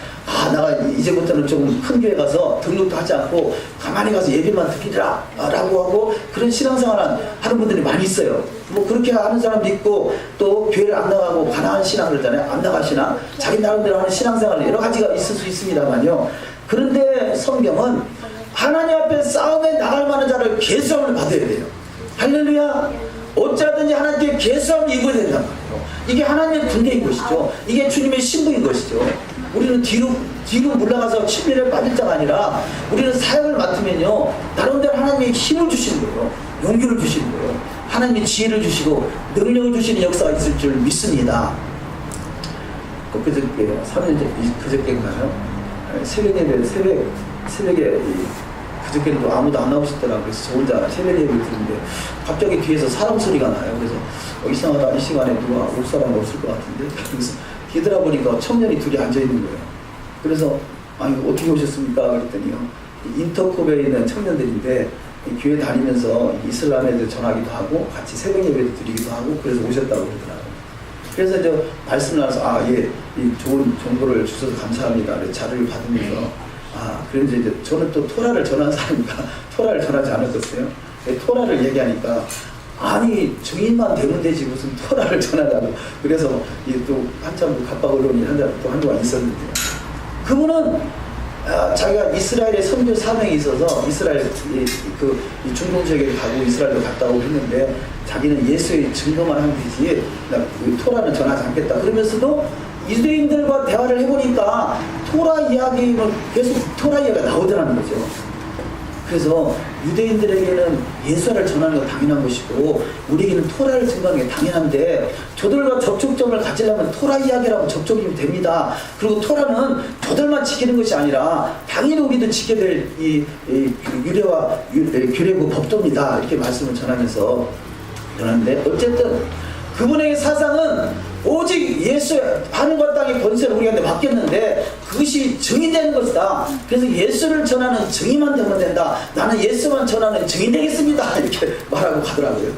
내가 이제부터는 조금 큰 교회 가서 등록도 하지 않고 가만히 가서 예배만 드리라 라고 하고 그런 신앙생활 하는 분들이 많이 있어요. 뭐 그렇게 하는 사람도 있고 또 교회를 안 나가고 가난한 신앙 그러잖아요. 안 나가시나 자기 나름대로 하는 신앙생활 여러 가지가 있을 수 있습니다만요. 그런데 성경은 하나님 앞에 싸움에 나갈 만한 자를 계수함을 받아야 돼요. 할렐루야. 어쩌든지 하나님께 계수함을 입어야 된단 말이에요. 이게 하나님의 군대인 것이죠. 이게 주님의 신부인 것이죠. 우리는 뒤로 물러가서 친밀에 빠질 자가 아니라 우리는 사역을 맡으면요 나름대로 하나님의 힘을 주시는 거예요. 용기를 주시는 거예요. 하나님의 지혜를 주시고 능력을 주시는 역사가 있을 줄 믿습니다. 그저께 3년 전 그저께인가요? 새벽에 그저께는 또 아무도 안 나오셨더라고요. 그래서 저 혼자 새벽 예배를 드는데 갑자기 뒤에서 사람 소리가 나요. 그래서 이상하다, 이 시간에 누가 올 사람이 없을 것 같은데 그래서 뒤돌아보니까 청년이 둘이 앉아있는 거예요. 그래서 아니 어떻게 오셨습니까? 그랬더니요 인터컵에 있는 청년들인데 교회 다니면서 이슬람 애들 전하기도 하고 같이 새벽 예배도 드리기도 하고 그래서 오셨다고 그러더라고요. 그래서 이제 말씀을 나눠서 이 좋은 정보를 주셔서 감사합니다. 자료를 받으면서 그런데 이제 저는 또 토라를 전한 사람이니까 토라를 전하지 않았었어요. 토라를 얘기하니까 아니 증인만 되면 되지 무슨 토라를 전하자고. 그래서 또 한참 갑박 언론이 한동안 있었는데요. 그분은 자기가 이스라엘의 선교 사명이 있어서 이스라엘 이 중동 지역에 가고 이스라엘도 갔다 오고 했는데 자기는 예수의 증거만 하면 되지 토라는 전하지 않겠다. 그러면서도 유대인들과 대화를 해보니까 토라 이야기는 계속 토라 이야기가 나오더라는 거죠. 그래서 유대인들에게는 예수를 전하는 건 당연한 것이고 우리에게는 토라를 증거하는 게 당연한데 저들과 접촉점을 가지려면 토라 이야기라고 접촉이 됩니다. 그리고 토라는 저들만 지키는 것이 아니라 당연히 우리도 지켜야 될 이 유래와 규례고 법도입니다. 이렇게 말씀을 전하면서 그러는데 어쨌든 그분의 사상은 오직 예수 하늘과 땅의 권세를 우리한테 맡겼는데 그것이 증인되는 것이다. 그래서 예수를 전하는 증인만 되면 된다. 나는 예수만 전하는 증인 되겠습니다. 이렇게 말하고 가더라고요.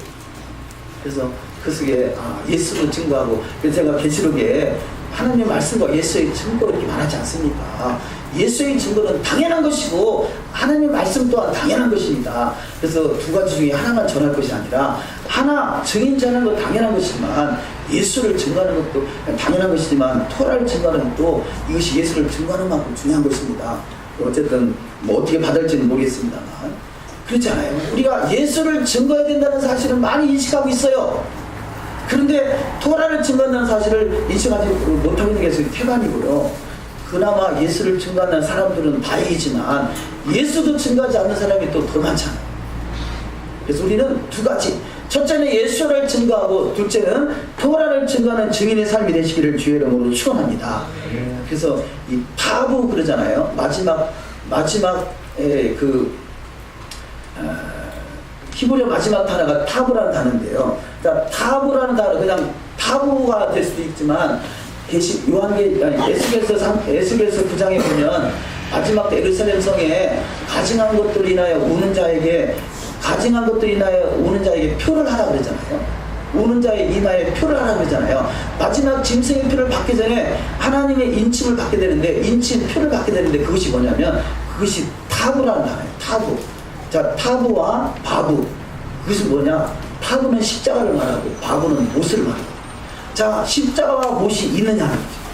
그래서 그 속에 예수를 증거하고 그래서 제가 계시록에 하나님의 말씀과 예수의 증거가 이렇게 말하지 않습니까? 예수의 증거는 당연한 것이고 하나님의 말씀 또한 당연한 것입니다. 그래서 두 가지 중에 하나만 전할 것이 아니라 하나 증인 전하는 건 당연한 것이지만 예수를 증거하는 것도 당연한 것이지만 토라를 증거하는 것도 이것이 예수를 증거하는 만큼 중요한 것입니다. 어쨌든 뭐 어떻게 받을지는 모르겠습니다만 그렇잖아요. 우리가 예수를 증거해야 된다는 사실을 많이 인식하고 있어요. 그런데 토라를 증거한다는 사실을 인식하지 못하고 있는 게 태반이고요. 그나마 예수를 증거하는 사람들은 다행이지만 예수도 증거하지 않는 사람이 또 더 많잖아요. 그래서 우리는 두 가지, 첫째는 예수를 증거하고 둘째는 토라를 증거하는 증인의 삶이 되시기를 주의 이름으로 축원합니다. 그래서 이 타부 그러잖아요. 마지막에 히브리어 마지막 단어가 타부라는 단어인데요. 그러니까 타부라는 단어 그냥 타부가 될 수도 있지만 에스겔서 9장에 보면 마지막 때 예루살렘 성에 가증한 것들로 인하여 우는 자에게 표를 하라 그러잖아요. 우는 자의 이마에 표를 하라 그러잖아요. 마지막 짐승의 표를 받기 전에 하나님의 인침을 받게 되는데 표를 받게 되는데 그것이 뭐냐면 그것이 타부라는 단어예요. 타부. 자, 타부와 바부. 그것은 뭐냐? 타부는 십자가를 말하고 바부는 못을 말하고. 자, 십자가와 못이 있느냐는 거죠.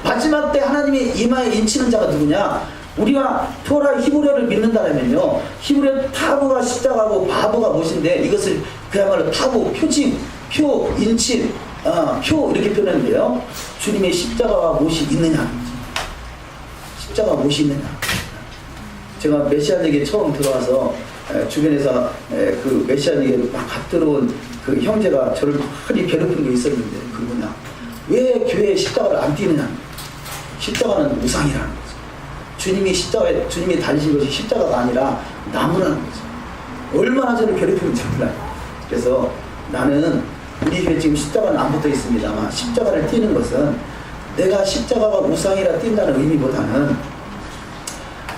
마지막 때 하나님의 이마에 인치는 자가 누구냐? 우리가 토라 히브리어를 믿는다면요, 히브리어 타부가 십자가고 바보가 무엇인데, 이것을 그야말로 타부, 표징, 표, 인침, 표 이렇게 표현하는데요. 주님의 십자가가 무엇이 있느냐, 십자가 무엇이 있느냐. 제가 메시아에게 처음 들어와서 주변에서 그 메시아에게 막 갓 들어온 그 형제가 저를 많이 괴롭힌 게 있었는데, 그 뭐냐, 왜 교회에 십자가를 안 띄느냐. 십자가는 우상이라는 거죠. 주님이 십자가에, 주님이 다니신 것이 십자가가 아니라 나무라는 거죠. 얼마나 저를 괴롭히는지 몰라요. 그래서 나는 우리 교회 지금 십자가는 안 붙어 있습니다만, 십자가를 띄는 것은 내가 십자가가 우상이라 띈다는 의미보다는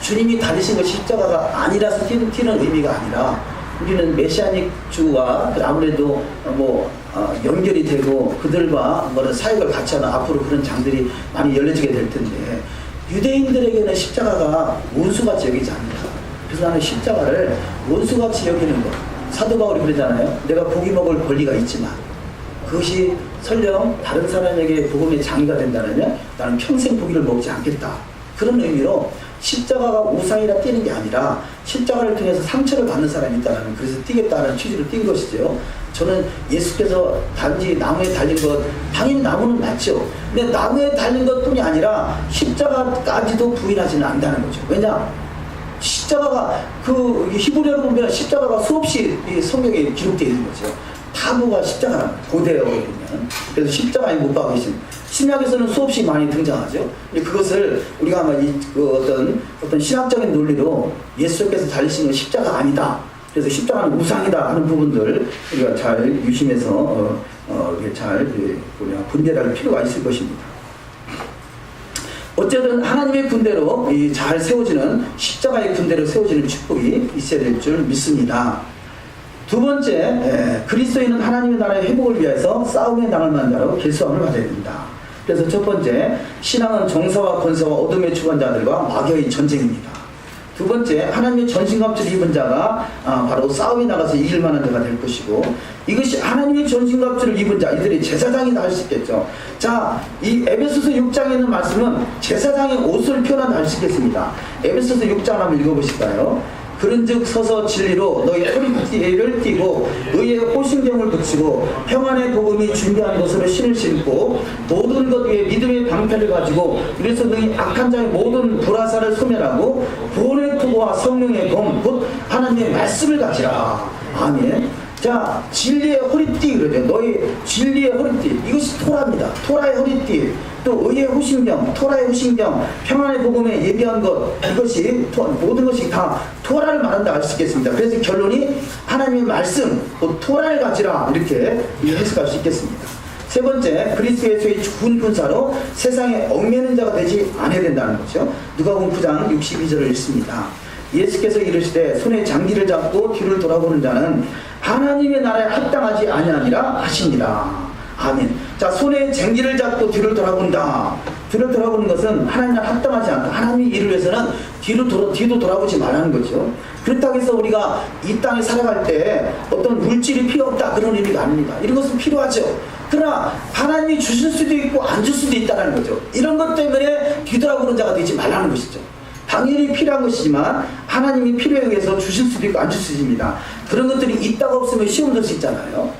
주님이 다니신 것이 십자가가 아니라서 띄는 의미가 아니라, 우리는 메시아닉 주와 아무래도 연결이 되고 그들과 사역을 같이 하는 앞으로 그런 장들이 많이 열려지게 될 텐데, 유대인들에게는 십자가가 원수같이 여기지 않는다. 그래서 나는 십자가를 원수같이 여기는 것. 사도 바울이 그러잖아요. 내가 고기 먹을 권리가 있지만 그것이 설령 다른 사람에게 복음의 장애가 된다면 나는 평생 고기를 먹지 않겠다. 그런 의미로 십자가가 우상이라 띄는 게 아니라 십자가를 통해서 상처를 받는 사람이 있다는, 그래서 띄겠다는 취지로 띈 것이죠. 저는 예수께서 단지 나무에 달린 것, 당연히 나무는 맞죠. 근데 나무에 달린 것뿐이 아니라 십자가까지도 부인하지는 않는다는 거죠. 왜냐? 십자가가 그 히브리어로 보면 십자가가 수없이 이 성경에 기록되어 있는 거죠. 타부가 십자가라는 고대어로 보면. 그래서 십자가에 못 박아 계신, 신약에서는 수없이 많이 등장하죠. 그것을 우리가 아마 어떤 신학적인 논리로 예수께서 달리신 건 십자가 아니다, 그래서 십자가는 우상이다 하는 부분들 우리가 잘 유심해서 잘 우리가 분별할 필요가 있을 것입니다. 어쨌든 하나님의 군대로 잘 세워지는, 십자가의 군대로 세워지는 축복이 있어야 될 줄 믿습니다. 두 번째, 그리스도인은 하나님의 나라의 회복을 위해서 싸움에 나갈 만자로 결수함을 받아야 된다. 그래서 첫 번째, 신앙은 정사와 권세와 어둠의 주관자들과 마귀의 전쟁입니다. 두 번째, 하나님의 전신갑주를 입은 자가 바로 싸움에 나가서 이길 만한 자가 될 것이고, 이것이 하나님의 전신갑주를 입은 자, 이들이 제사장이다 할 수 있겠죠. 자, 이 에베소서 6장에 있는 말씀은 제사장의 옷을 표현한다 할 수 있겠습니다. 에베소서 6장 한번 읽어보실까요? 그런즉 서서 진리로 너희 허리띠를 띠고 의의 호신경을 붙이고 평안의 복음이 준비한 것으로 신을 신고 모든 것 위에 믿음의 방패를 가지고, 그래서 너희 악한 자의 모든 불화살을 소멸하고 구원의 투구와 성령의 검 곧 하나님의 말씀을 가지라. 아멘. 자, 진리의 허리띠 그러죠. 너희 진리의 허리띠, 이것이 토라입니다. 토라의 허리띠, 또 의의 후신경, 토라의 후신경, 평안의 복음에 예비한 것, 이것이 모든 것이 다 토라를 말한다 할 수 있겠습니다. 그래서 결론이 하나님의 말씀, 또 토라를 가지라, 이렇게 해석할 수 있겠습니다. 세 번째, 그리스도 예수의 군사로 세상에 얽매는 자가 되지 않아야 된다는 거죠. 누가복음 9장 62절을 읽습니다. 예수께서 이르시되 손에 장기를 잡고 뒤를 돌아보는 자는 하나님의 나라에 합당하지 아니하니라 하시니라. 아멘. 자, 손에 쟁기를 잡고 뒤를 돌아본다. 뒤를 돌아보는 것은 하나님과 합당하지 않다. 하나님이 이를 위해서는 뒤도 돌아보지 말라는 거죠. 그렇다고 해서 우리가 이 땅에 살아갈 때 어떤 물질이 필요 없다, 그런 의미가 아닙니다. 이런 것은 필요하죠. 그러나 하나님이 주실 수도 있고 안 줄 수도 있다는 거죠. 이런 것 때문에 뒤돌아보는 자가 되지 말라는 것이죠. 당연히 필요한 것이지만 하나님이 필요에 의해서 주실 수도 있고 안 줄 수도 있습니다. 그런 것들이 있다가 없으면 시험 들 수 있잖아요.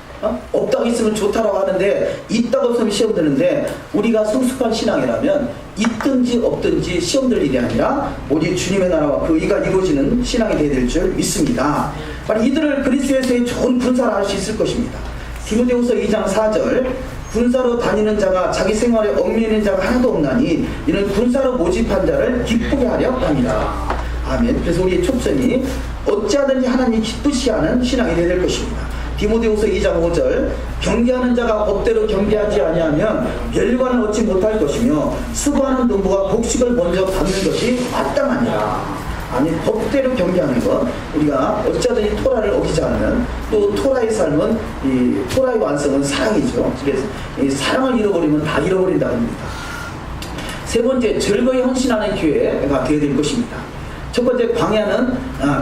없다가 있으면 좋다라고 하는데 있다가 없으면 시험 드는데, 우리가 성숙한 신앙이라면 있든지 없든지 시험 들 일이 아니라 오직 주님의 나라와 그 의가 이루어지는 신앙이 되어야 될 줄 믿습니다. 바로 이들을 그리스도에서의 좋은 군사를 할 수 있을 것입니다. 디모데후서 2장 4절, 군사로 다니는 자가 자기 생활에 얽매이는 자가 하나도 없나니 이는 군사로 모집한 자를 기쁘게 하려 함이라. 아멘. 그래서 우리의 촉선이 어찌하든지 하나님이 기쁘시 하는 신앙이 되어야 될 것입니다. 디모데후서 2장 5절, 경계하는 자가 법대로 경계하지 아니하면 멸관을 얻지 못할 것이며 수고하는 농부가 복식을 먼저 받는 것이 마땅하니라. 아니, 법대로 경계하는 것, 우리가 어찌하든지 토라를 어기지 않으면, 또 토라의 삶은, 이 토라의 완성은 사랑이죠. 그래서 이 사랑을 잃어버리면 다 잃어버린다고 합니다. 세 번째, 즐거이 헌신하는 기회가 되어야 될 것입니다. 첫 번째 광야는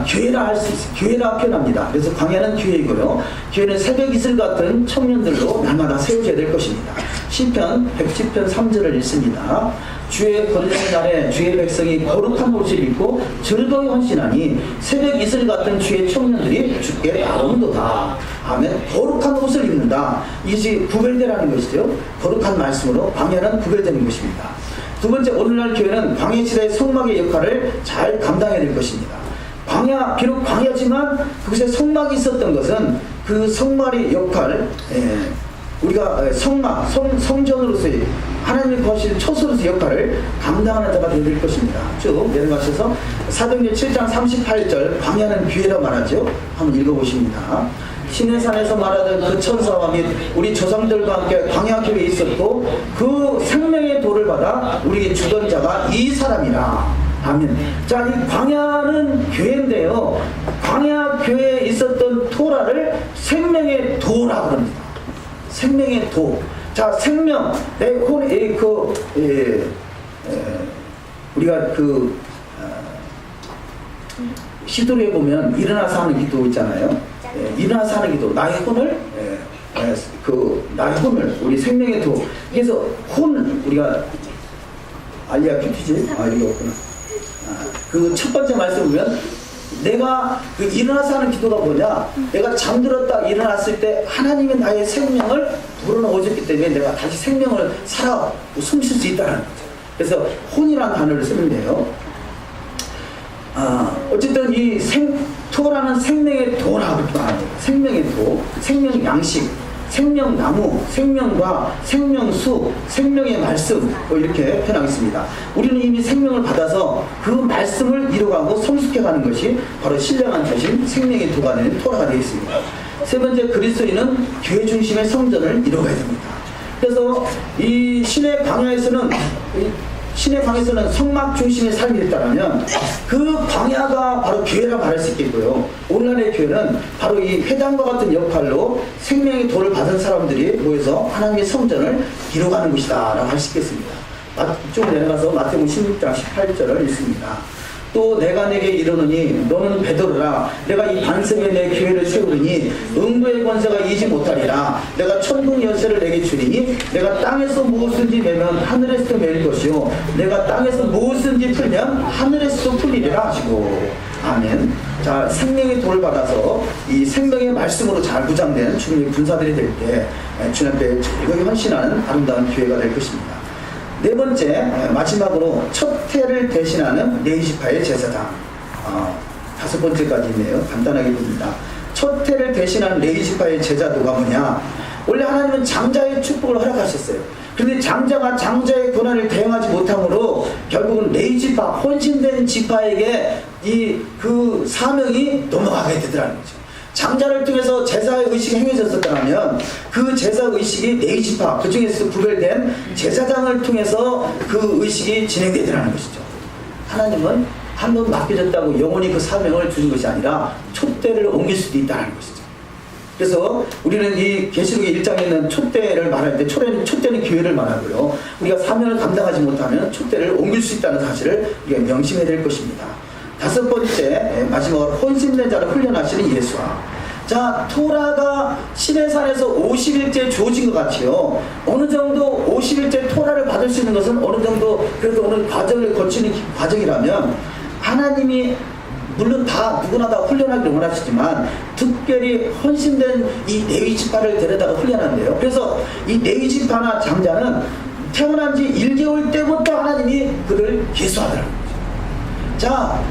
교회라 할 수 있어요. 교회라 표현합니다. 그래서 광야는 교회이고요. 교회는 새벽 이슬 같은 청년들로 날마다 세워져야 될 것입니다. 시편 110편 3절을 읽습니다. 주의 권능 날에 주의 백성이 거룩한 옷을 입고 즐거이 헌신하니 새벽 이슬 같은 주의 청년들이 주께 나온도다. 아멘. 거룩한 옷을 입는다. 이것이 구별되라는 것이죠. 거룩한 말씀으로 광야는 구별되는 것입니다. 두 번째, 오늘날 교회는 광야 시대의 성막의 역할을 잘 감당해야 될 것입니다. 광야, 비록 광야지만 그곳에 성막이 있었던 것은 그 성막의 역할, 우리가 성막, 성전으로서의 하나님의 거실 처소로서의 역할을 감당하는 자가 되어야 될 것입니다. 쭉 내려가셔서 사도행전 7장 38절 광야는 교회라 말하죠. 한번 읽어보십니다. 시내산에서 말하던 그 천사와 및 우리 조상들과 함께 광야 교회에 있었고 그 생명의 도를 받아 우리에게 주던 자가 이 사람이라. 아멘. 자, 이 광야는 교회인데요. 광야 교회에 있었던 토라를 생명의 도라고 합니다. 생명의 도. 자, 생명. 우리가 시도에 보면 일어나서 하는 기도 있잖아요. 일어나서 하는 기도. 나의 혼을 나의 혼을 우리 생명의 도. 그래서 혼 우리가 알리아 큐티지 이거 없구나. 그 첫 번째 말씀 보면 내가 그 일어나서 하는 기도가 뭐냐? 내가 잠들었다 일어났을 때 하나님이 나의 생명을 불어넣어줬기 때문에 내가 다시 생명을 살아 숨쉴 수 있다는 거죠. 그래서 혼이라는 단어를 쓰는데요. 어쨌든 이 토라는 생명의 도라고 말합니다. 생명의 도, 생명 양식, 생명나무, 생명과 생명수, 생명의 말씀 이렇게 표현하겠습니다. 우리는 이미 생명을 받아서 그 말씀을 이루어가고 성숙해가는 것이 바로 신령한 자신 생명의 도가 되는 토라가 되어 있습니다. 세 번째, 그리스도인은 교회 중심의 성전을 이루어가야 됩니다. 그래서 이 신의 광야에서는 성막 중심의 삶이 됐다면 그 광야가 바로 교회라 말할 수 있겠고요. 오늘날의 교회는 바로 이 회당과 같은 역할로 생명의 도를 받은 사람들이 모여서 하나님의 성전을 이루어가는 것이다 라고 할 수 있겠습니다. 좀 내려가서 마태복음 16장 18절을 읽습니다. 또 내가 내게 이르노니 너는 베드로라. 내가 이 반석에 내 교회를 세우리니 음부의 권세가 이기지 못하리라. 내가 천국 열쇠를 내게 주리니 내가 땅에서 무엇든지 매면 하늘에서도 매일 것이요 내가 땅에서 무엇든지 풀면 하늘에서도 풀리리라 하시고. 아멘. 자, 생명의 도를 받아서 이 생명의 말씀으로 잘 무장된 주님의 군사들이 될 때 주님 앞에 즐거이 헌신하는 아름다운 교회가 될 것입니다. 네 번째, 마지막으로 첫 해를 대신하는 레위지파의 제사장. 다섯 번째까지 있네요. 간단하게 봅니다. 첫 해를 대신하는 레위지파의 제자도가 뭐냐? 원래 하나님은 장자의 축복을 허락하셨어요. 그런데 장자가 장자의 권한을 대응하지 못함으로 결국은 레위지파, 혼신된 지파에게 그 사명이 넘어가게 되더라는 거죠. 장자를 통해서 제사의 의식이 행해졌었다면 그 제사 의식이 레위지파, 그 중에서 구별된 제사장을 통해서 그 의식이 진행되더라는 것이죠. 하나님은 한 번 맡겨졌다고 영원히 그 사명을 주는 것이 아니라 촛대를 옮길 수도 있다는 것이죠. 그래서 우리는 이 계시록의 1장에 있는 촛대를 말할 때 촛대는 교회를 말하고요. 우리가 사명을 감당하지 못하면 촛대를 옮길 수 있다는 사실을 우리가 명심해야 될 것입니다. 다섯 번째, 마지막으로 혼신된 자를 훈련하시는 예수와. 자, 토라가 시내산에서 50일째 주어진 것 같아요. 어느 정도 50일째 토라를 받을 수 있는 것은 어느 정도 그래도 어느 과정을 거치는 과정이라면 하나님이 물론 누구나 다 훈련하기를 원하시지만 특별히 헌신된 이 레위지파를 데려다가 훈련한대요. 그래서 이 레위지파나 장자는 태어난 지 1개월 때부터 하나님이 그를 계수하더라고요. 자,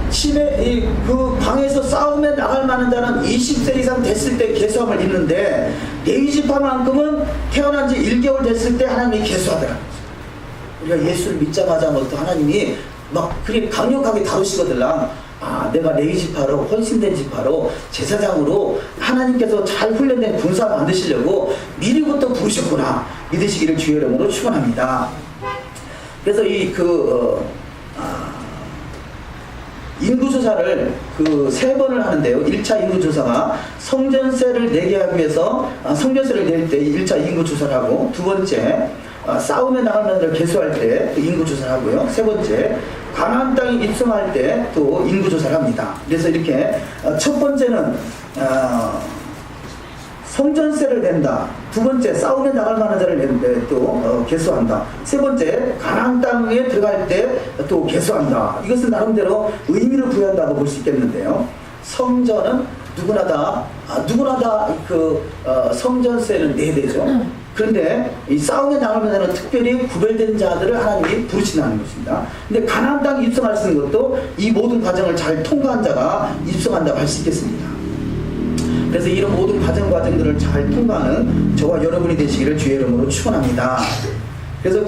그 방에서 싸우며 나갈 만한 자는 20세 이상 됐을 때 계수함을 입는데 레위지파만큼은 태어난 지 1개월 됐을 때 하나님이 계수하더라고요. 우리가 예수를 믿자마자 또 하나님이 막 그렇게 강력하게 다루시거든요. 내가 레위지파로 헌신된 지파로 제사장으로 하나님께서 잘 훈련된 군사 만드시려고 미리부터 부르셨구나 믿으시기를 주의 이름으로 축원합니다. 그래서 인구조사를 3번을 하는데요. 1차 인구조사가 성전세를 내게 하기 위해서 성전세를 낼 때 1차 인구조사를 하고, 두 번째 싸움에 나가는 자를 계수할 때 인구조사를 하고요. 세 번째 가나안 땅에 입성할 때 또 인구조사를 합니다. 그래서 이렇게 첫 번째는 성전세를 낸다. 두 번째, 싸움에 나갈 만한 자를 낸데 또 개수한다. 세 번째, 가나안 땅에 들어갈 때 또 개수한다. 이것은 나름대로 의미를 부여한다고 볼 수 있겠는데요. 성전은 누구나 다 성전세는 내야 되죠. 그런데 이 싸움에 나가면서 특별히 구별된 자들을 하나님이 부르신다는 것입니다. 근데 가나안 땅에 입성할 수 있는 것도 이 모든 과정을 잘 통과한 자가 입성한다고 할 수 있겠습니다. 그래서 이런 모든 과정들을 잘 통과하는 저와 여러분이 되시기를 주의 이름으로 축원합니다. 그래서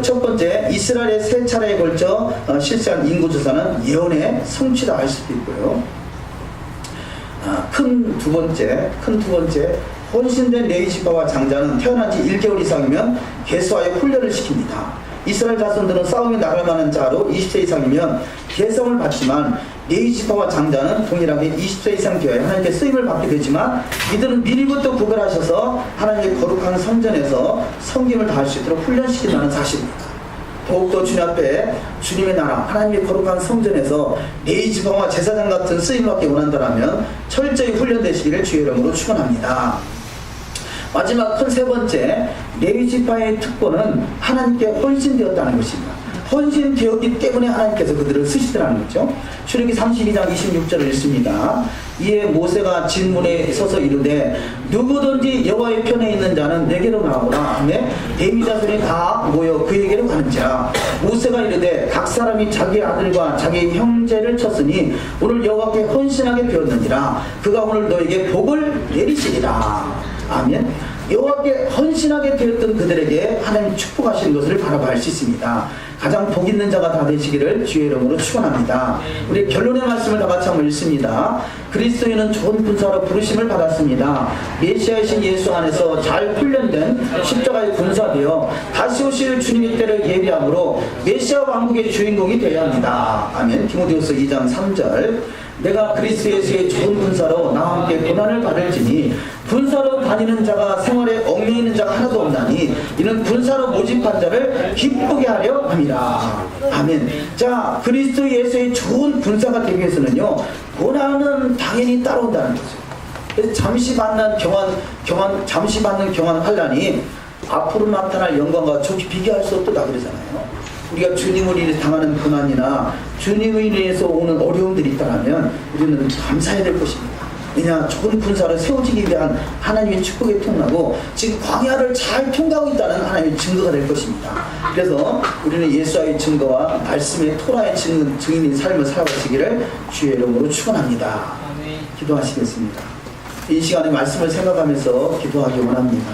첫 번째, 이스라엘의 세 차례에 걸쳐 실시한 인구조사는 예언의 성취다 할 수도 있고요. 큰 두 번째, 헌신된 레위 지파와 장자는 태어난 지 1개월 이상이면 개수하여 훈련을 시킵니다. 이스라엘 자손들은 싸움에 나갈 만한 자로 20세 이상이면 계성을 받지만 레위 지파와 장자는 동일하게 20세 이상 되어야 하나님께 쓰임을 받게 되지만 이들은 미리부터 구별하셔서 하나님의 거룩한 성전에서 섬김을 다할 수 있도록 훈련시킨다는 사실입니다. 더욱더 주님 앞에 주님의 나라 하나님의 거룩한 성전에서 레위 지파와 제사장 같은 쓰임을 받기 원한다면 철저히 훈련되시기를 주의 이름으로 축원합니다. 마지막 큰 세 번째, 레위 지파의 특권은 하나님께 헌신되었다는 것입니다. 헌신되었기 때문에 하나님께서 그들을 쓰시더라는 거죠. 출애굽기 32장 26절을 읽습니다. 이에 모세가 진문에 서서 이르되 누구든지 여호와의 편에 있는 자는 내게로 나오라 하며 레위 자손이 다 모여 그에게로 가는지라. 모세가 이르되 각 사람이 자기 아들과 자기 형제를 쳤으니 오늘 여호와께 헌신하게 되었느니라. 그가 오늘 너에게 복을 내리시리라. 아멘. 여호와께 헌신하게 되었던 그들에게 하나님 축복하시는 것을 바라볼 수 있습니다. 가장 복 있는 자가 다 되시기를 주의 이름으로 축원합니다. 우리 결론의 말씀을 다 같이 한번 읽습니다. 그리스도인은 좋은 군사로 부르심을 받았습니다. 메시아이신 예수 안에서 잘 훈련된 십자가의 군사되어 다시 오실 주님의 때를 예비함으로 메시아 왕국의 주인공이 되어야 합니다. 아멘. 디모데후서 2장 3절. 내가 그리스도 예수의 좋은 군사로 나와 함께 고난을 받을지니 군사로 다니는 자가 생활에 얽매이는 자가 하나도 없나니 이는 군사로 모집한 자를 기쁘게 하려 함이라. 아멘. 자, 그리스도 예수의 좋은 군사가 되기 위해서는요, 고난은 당연히 따라온다는 거죠. 그래서 잠시 받는 경한 환난이 앞으로 나타날 영광과 좋게 비교할 수 없다 그러잖아요. 우리가 주님을 위해 당하는 고난이나 주님을 위해서 오는 어려움들이 있다면 우리는 감사해야 될 것입니다. 왜냐, 좋은 군사를 세워지기 위한 하나님의 축복에 통하고 지금 광야를 잘 통과하고 있다는 하나님의 증거가 될 것입니다. 그래서 우리는 예수와의 증거와 말씀의 토라의 증인의 삶을 살아가시기를 주의 이름으로 축원합니다. 기도하시겠습니다. 이 시간에 말씀을 생각하면서 기도하기 원합니다.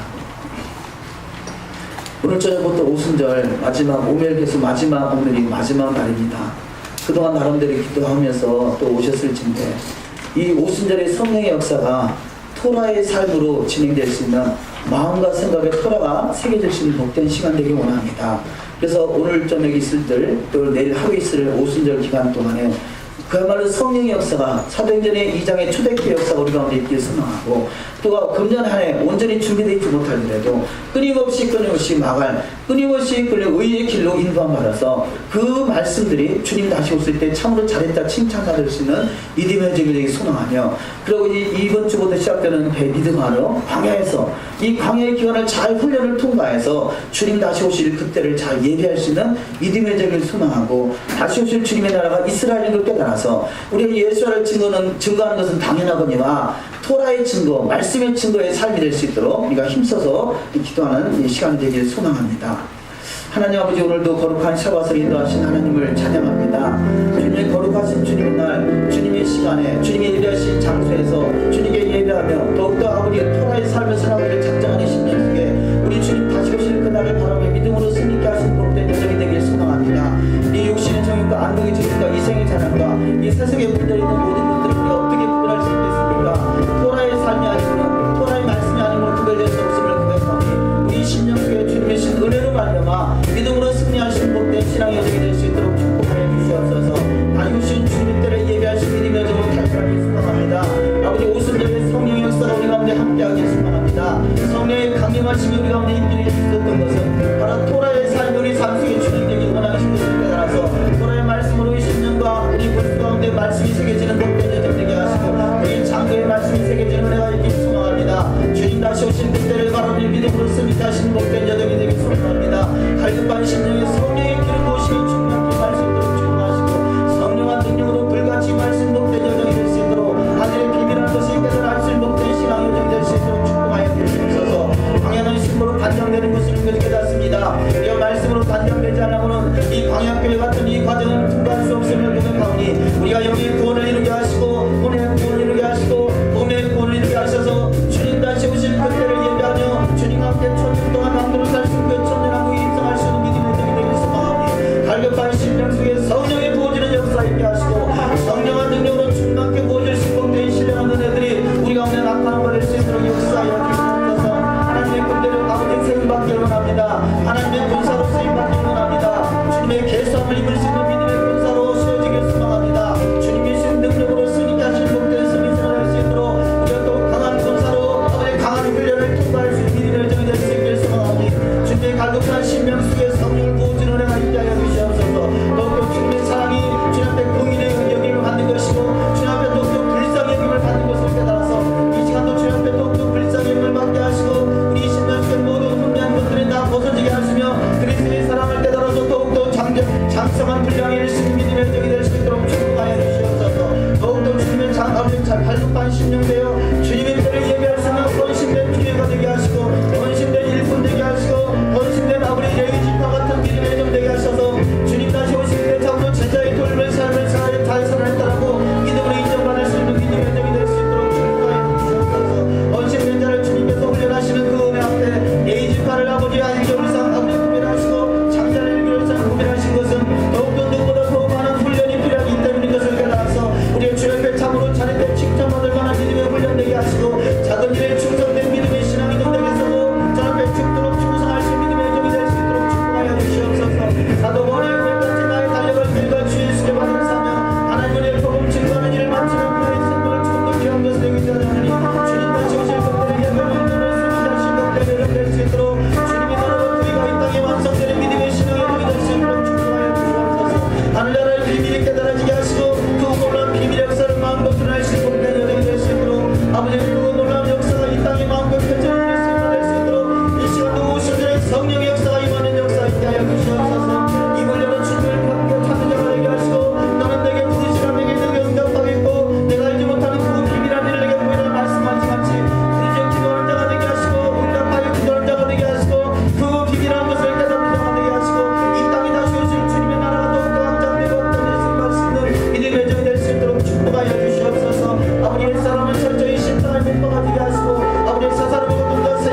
오늘 저녁부터 오순절 마지막 오멜개수 마지막 오늘이 마지막 날입니다. 그동안 나름대로 기도하면서 또 오셨을진데 이 오순절의 성령의 역사가 토라의 삶으로 진행될 수 있는 마음과 생각의 토라가 새겨질 수 있는 복된 시간 되길 원합니다. 그래서 오늘 저녁 있을 또 내일 하루 있을 오순절 기간 동안에 그야말로 성령의 역사가 사도행전의 2장의 초대교회 역사가 우리 가운데 있기를 소망하고 또 금년 한 해 온전히 준비되어 있지 못하더라도 끊임없이 막을 끊임없이 의의 길로 인도함 받아서 그 말씀들이 주님 다시 오실 때 참으로 잘했다 칭찬받을 수 있는 믿음의 제기되기 소망하며 그리고 이번 주부터 시작되는 믿음하러 광야에서 이 광야의 기간을 잘 훈련을 통과해서 주님 다시 오실 그때를 잘 예비할 수 있는 믿음의 제기를 소망하고 다시 오실 주님의 나라가 이스라엘인 걸 깨달아서 우리가 예수를 증거하는 것은 당연하거니와 토라의 증거, 말씀의 증거의 삶이 될 수 있도록 우리가 힘써서 기도하는 시간이 되기를 소망합니다. 하나님 아버지, 오늘도 거룩한 샤밧을 인도하신 하나님을 찬양합니다. 주님의 거룩하신 주님의 날, 주님의 시간에, 주님의 예배하신 장소에서 주님께 예배하며 더욱더 아버지의 토라의 삶을 살아가기를 작정하는 심령 속에 우리 주님 다시 오실 그날을 바라며 믿음으로 승리케 하신 복된 여정이 되기를 소망합니다. 이 육신의 정욕과 안동의 정욕과 이생의 자랑과 이 세상에 문제 있는 모든 분들을 우리가 어떻게 구별할 수 있겠습니까? 토라의 삶이 아니고는 토라의 말씀이 아니고는 구별될 수 없음을 고백하니 우리 심령 속에 주님의 신 은혜로 말미암아 믿음으로 승리하신 복된 신앙의 여정이 될 수 있도록 축복하여 주시옵소서. 다시 오신 주님 때를 예배하신 믿음의 여정을 탈출하기 소망합니다. 아버지, 오순절의 성령의 역사가 우리 가운데 함께하기 소망합니다. 성령의 강림하심이 우리 가운데 임재해 있었던 것은 바로 토라의 삶, 우리 삶 속에 주님 되길 원하시는 것을 깨달아서 토라의 말씀을 마음속에 말씀이 새겨지는 복된 여정 되게 하시고 우리 장도의 말씀이 새겨지는 은혜가 있길 소망합니다. 주님 다시 오신 그때를 바라보니 믿음으로 승리케 하시는 복된 여정이 되길 소망합니다. 갈급한 심령에 성령의 기름 부으심이 충만케 말씀대로 충만하시고 성령한 능력으로 불같이 말씀 복된 여정이 될 수 있도록 하늘의 비밀한 것이 깨달아 알 수 있는 복된 신앙 여정이 될 수 있도록 축복하여 주시옵소서. 광야는 신부로 단정되는 것을 은근히 깨닫습니다. 이 말씀으로 단정되지 않으면 이 광야교회 같은 이 과정은 통과할 수 없음을 고백하오니 우리가 영의 구원을 이루게 하시고 혼의 구원을 이루게 하시고 몸의 구원을 이루게 하셔서 주님 다시 오실 그때를 예배하며 주님과 함께 천년 동안 왕도로 살 수 있는 천년왕국에 입성할 수 있는 믿음의 등이 되길 소망하오니 갈급한 심령 속에 성령의 부어지는 역사 있게 하시고 성령한 능력으로 충만케 부어질 수 복된 신령한 은혜들이 우리 가운데 나타나 버릴 수 있도록 역사하여 주시옵소서. 하나님의 군대를 가운데 세움받기를 원합니다. 하나님의 군사로 세움받기를 원합니다. 주님의 계수함을 입을 수 있는 믿음의 군사로 세워지길 소망합니다. 주님이 신 능력으로 승리케 하신 복된 승리생활을 할 수 있도록 우리가 또 강한 군사로 아버지의 강한 훈련을 통과할 수 있는 믿음의 여정이 될 수 있길 소망하니 주님의 갈급한 심령 속에 성령을 부어주는 은혜가 있게 하여 주시옵소서. 더욱더 주님의 사랑이 주님 앞에 공인의 여김을 받는 것이고 주님 앞에 더욱더 불쌍의 여김을 받는 것을 깨달아서 이 시간도 주님 앞에 더욱더 불쌍의 여김을 받게 하시고 우리 심령 속에 모든 혼미한 것들이 다 벗어지게 하시며 그리스도의 사랑을 깨달아서 더욱더 장성한 분량의 일심 믿음의 여정이 될 수 있도록 축복하여 주시옵소서. 더욱더 주님의 갈급한 심령 되어 주님의 때를 예배할 수 있는 헌신된 기회가 되게 하시고 헌신된 일꾼 되게 하시고 헌신된 아버지 레위지파 같은 믿음의 여정 되게 하셔서 주님 다시 오실 때 참으로 제자의 돌을 삶을 사하여 자유선을 따르고 믿음으로 인정받을 수 있는 믿음의 여정이 될 수 있도록 축복하여 주시옵소서. 헌신된 자를 주님께서 훈련하시는 그 은혜 앞에 레위지파를 아버지 안정상 아버지 구별하시고 장자를 일교회상 구별하신 것은 더욱더 누구보다 더 많은 훈련이 필요하기 때문인 것을 깨달아서 우리의 주 옆에 참으로 차례때 칭찬받을 만한 믿음의 훈련되게 하시고 작은 일에 충성된 믿음의 신앙이 되겠어도 저 앞에 죽도록 충성할 수 있는 믿음의 여정이 될 수 있도록 축복하여 주시옵소서. 나도 원하는 것같이 나의 달려갈 길과 주의 수레 받은 사며 하나님의 복음 증거하는 일을 마치는 그의 생명을 조금 더 귀한 것을 되게 하자니 주님 다시 오실 것들을 예배로 인도를 승리하신 것들을 될 수 있도록 주님의 나라와 그리가 이 땅에 완성되는 믿음의 신앙의 여정이 될 수 있도록 축복하여 주시옵소서. 하늘나라의 비밀이 깨달아지게 하시고 그 놀라운 비밀 역사를 마음껏 드러낼 수 있는 복된 여정이 될 수 있도록 아버지 그 놀라운 역사가 이 땅에 마음껏 펼쳐질 수 있도록 이 시간도 오신 전에 성령의 역사가 임하는 역사 있게 하여 주시옵소서. 이 훈련은 주님을 받고 찾는 자가 되게 하시고 너는 내게 부르시라 내게 응답하겠고 내가 알지 못하는 그 비밀한 일을 내게 보이라 말씀하지 같이 부르짖어 기도하는 자가 되게 하시고 응답하여 기도하는 자가 되게 하시고 그 비밀한 것을 깨닫는 자가 되게 하시고 이 땅에 다시 오실 주님의 나라가 더욱더 확장되고 확장될 수 있는 믿음의 여정이 될 수 있도록 축복하여 주시옵소서. 아버지의 사람을 철저히 심판할 목마가 되게 하시고 아버지의 사사를 보고 더 새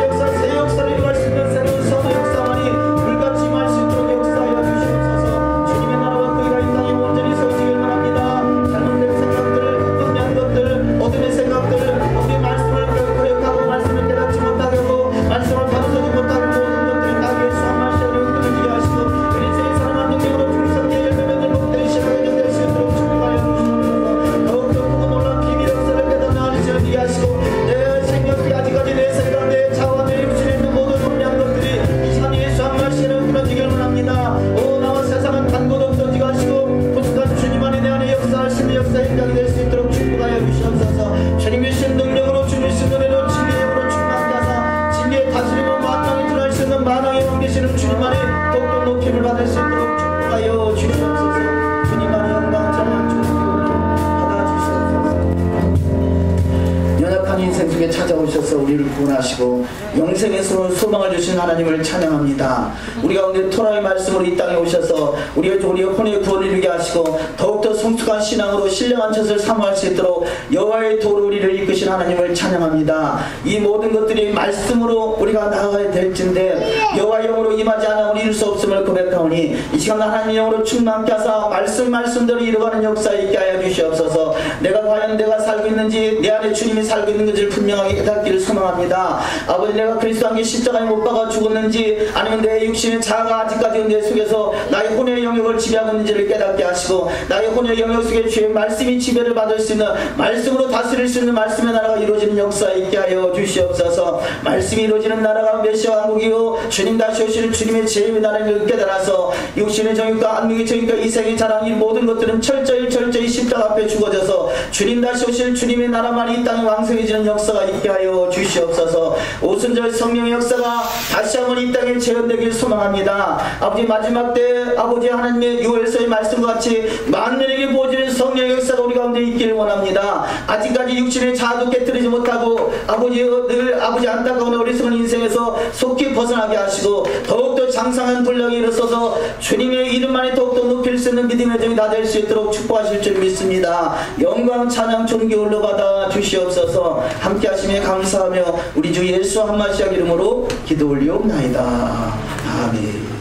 역사를 이루갈 수 있는 새로운 선의 역사만이 불같이 임할 수 있도록 역사하여 주시옵소서. 주님의 나라와 그의가 이 땅에 온전히 세워지길 바랍니다. 잘못된 생각들, 흥미한 것들, 어둠의 생각들, 우리 말씀을 거역하고 말씀을 깨닫지 못하게 하고 말씀을 받아서지 못하는 모든 것들이 다 위에 수함할 시간을 끊어지게 하시고 그리스도의 사랑한 능력으로 풍성케 열매맺는 복된 시간이 될 수 있도록 축복하여 주시옵소서. 더욱더 그 놀라운 비밀 역사를 깨닫는 아리스를 되게 하시고 내 생각이 아직까지 내 생각, 내 자와 내 육신에 있는 모든 혼미한 것들이 이 시간 예수 한 말씀을 끊어지길 원합니다. 오 나와 세상은 단 곳 없어지게 하시고 부족한 주님 안에 내 안에 역사하시는 역사의 인장이 될 수 있도록 축복하여 주시옵소서. 주님의 신 능력으로 주님의 신 은혜로 진리의 영으로 충만하게 하사 진리의 다스림을 만왕에 드러날 수 있는 만왕의 왕 되시는 주님 안에 더욱더 높임을 받을 수 있도록 축복하여 주시옵소서. 주님 안에 영광 찬양 주시옵소서. 연약한 인생 속에 찾아오셔서 우리를 구원하시고 영생의 소망을 주신 하나님을 찬양합니다. 우리 가운데 토라의 말씀으로 이 땅에 오셔서 우리의 혼의 구원을 이루게 하시고 더욱더 성숙한 신앙으로 신령한 젖을 사모할 수 있도록 여호와의 도로 우리를 이끄신 하나님을 찬양합니다. 이 모든 것들이 말씀으로 우리가 나아가야 될진데 여호와의 영으로 임하지 않으면 이룰 수 없음을 고백하오니 이 시간 하나님의 영으로 충만케 하사 말씀대로 이루어가는 역사 있게 하여 주시옵소서. 내가 과연 내가 살고 있는지 내 안에 주님이 살고 있는 것을 분명하게 깨닫기를 소망합니다. 아버지, 내가 그리스도 함께 십자가에 못 박아 죽었는지, 아니면 내 육신의 자아가 아직까지 내 속에서 나의 혼의 영역을 지배하고 있는지를 깨닫게 하시고, 나의 혼의 영역 속에 주의 말씀이 지배를 받을 수 있는, 말씀으로 다스릴 수 있는 말씀의 나라가 이루어지는 역사 있게 하여 주시옵소서. 말씀이 이루어지는 나라가 메시아 왕국이요 주님 다시 오시는 주님의 제임의 나라를 깨달아서 육신의 정욕과 안목의 정욕과 이생의 자랑, 이 모든 것들은 철저히 십자가 앞에 죽어져서 주님 다시 오실 주님의 나라만이 이 땅에 왕성해지는 역사가 있게 하여 주시옵소서. 오순절 성령의 역사가 다시 한번 이 땅에 재현되길 소망합니다. 아버지, 마지막 때 아버지 하나님의 유월서의 말씀과 같이 만민에게 부어지는 성령의 역사가 우리 가운데 있기를 원합니다. 아직까지 육신의 자아도 깨뜨리지 못하고 아버지 늘 아버지 안타까운 어리석은 인생에서 속히 벗어나게 하시고, 더욱더 장성한 분량이 일어서서 주님의 이름만에 더욱더 높일 수 있는 믿음의 정이 다 될 수 있도록 축복하실 줄 믿습니다. 영광 찬양 존귀 올려받아 주시옵소서. 함께 하심에 감사하며 우리 주 예수 한마시아 이름으로 기도 올리옵나이다. 아멘.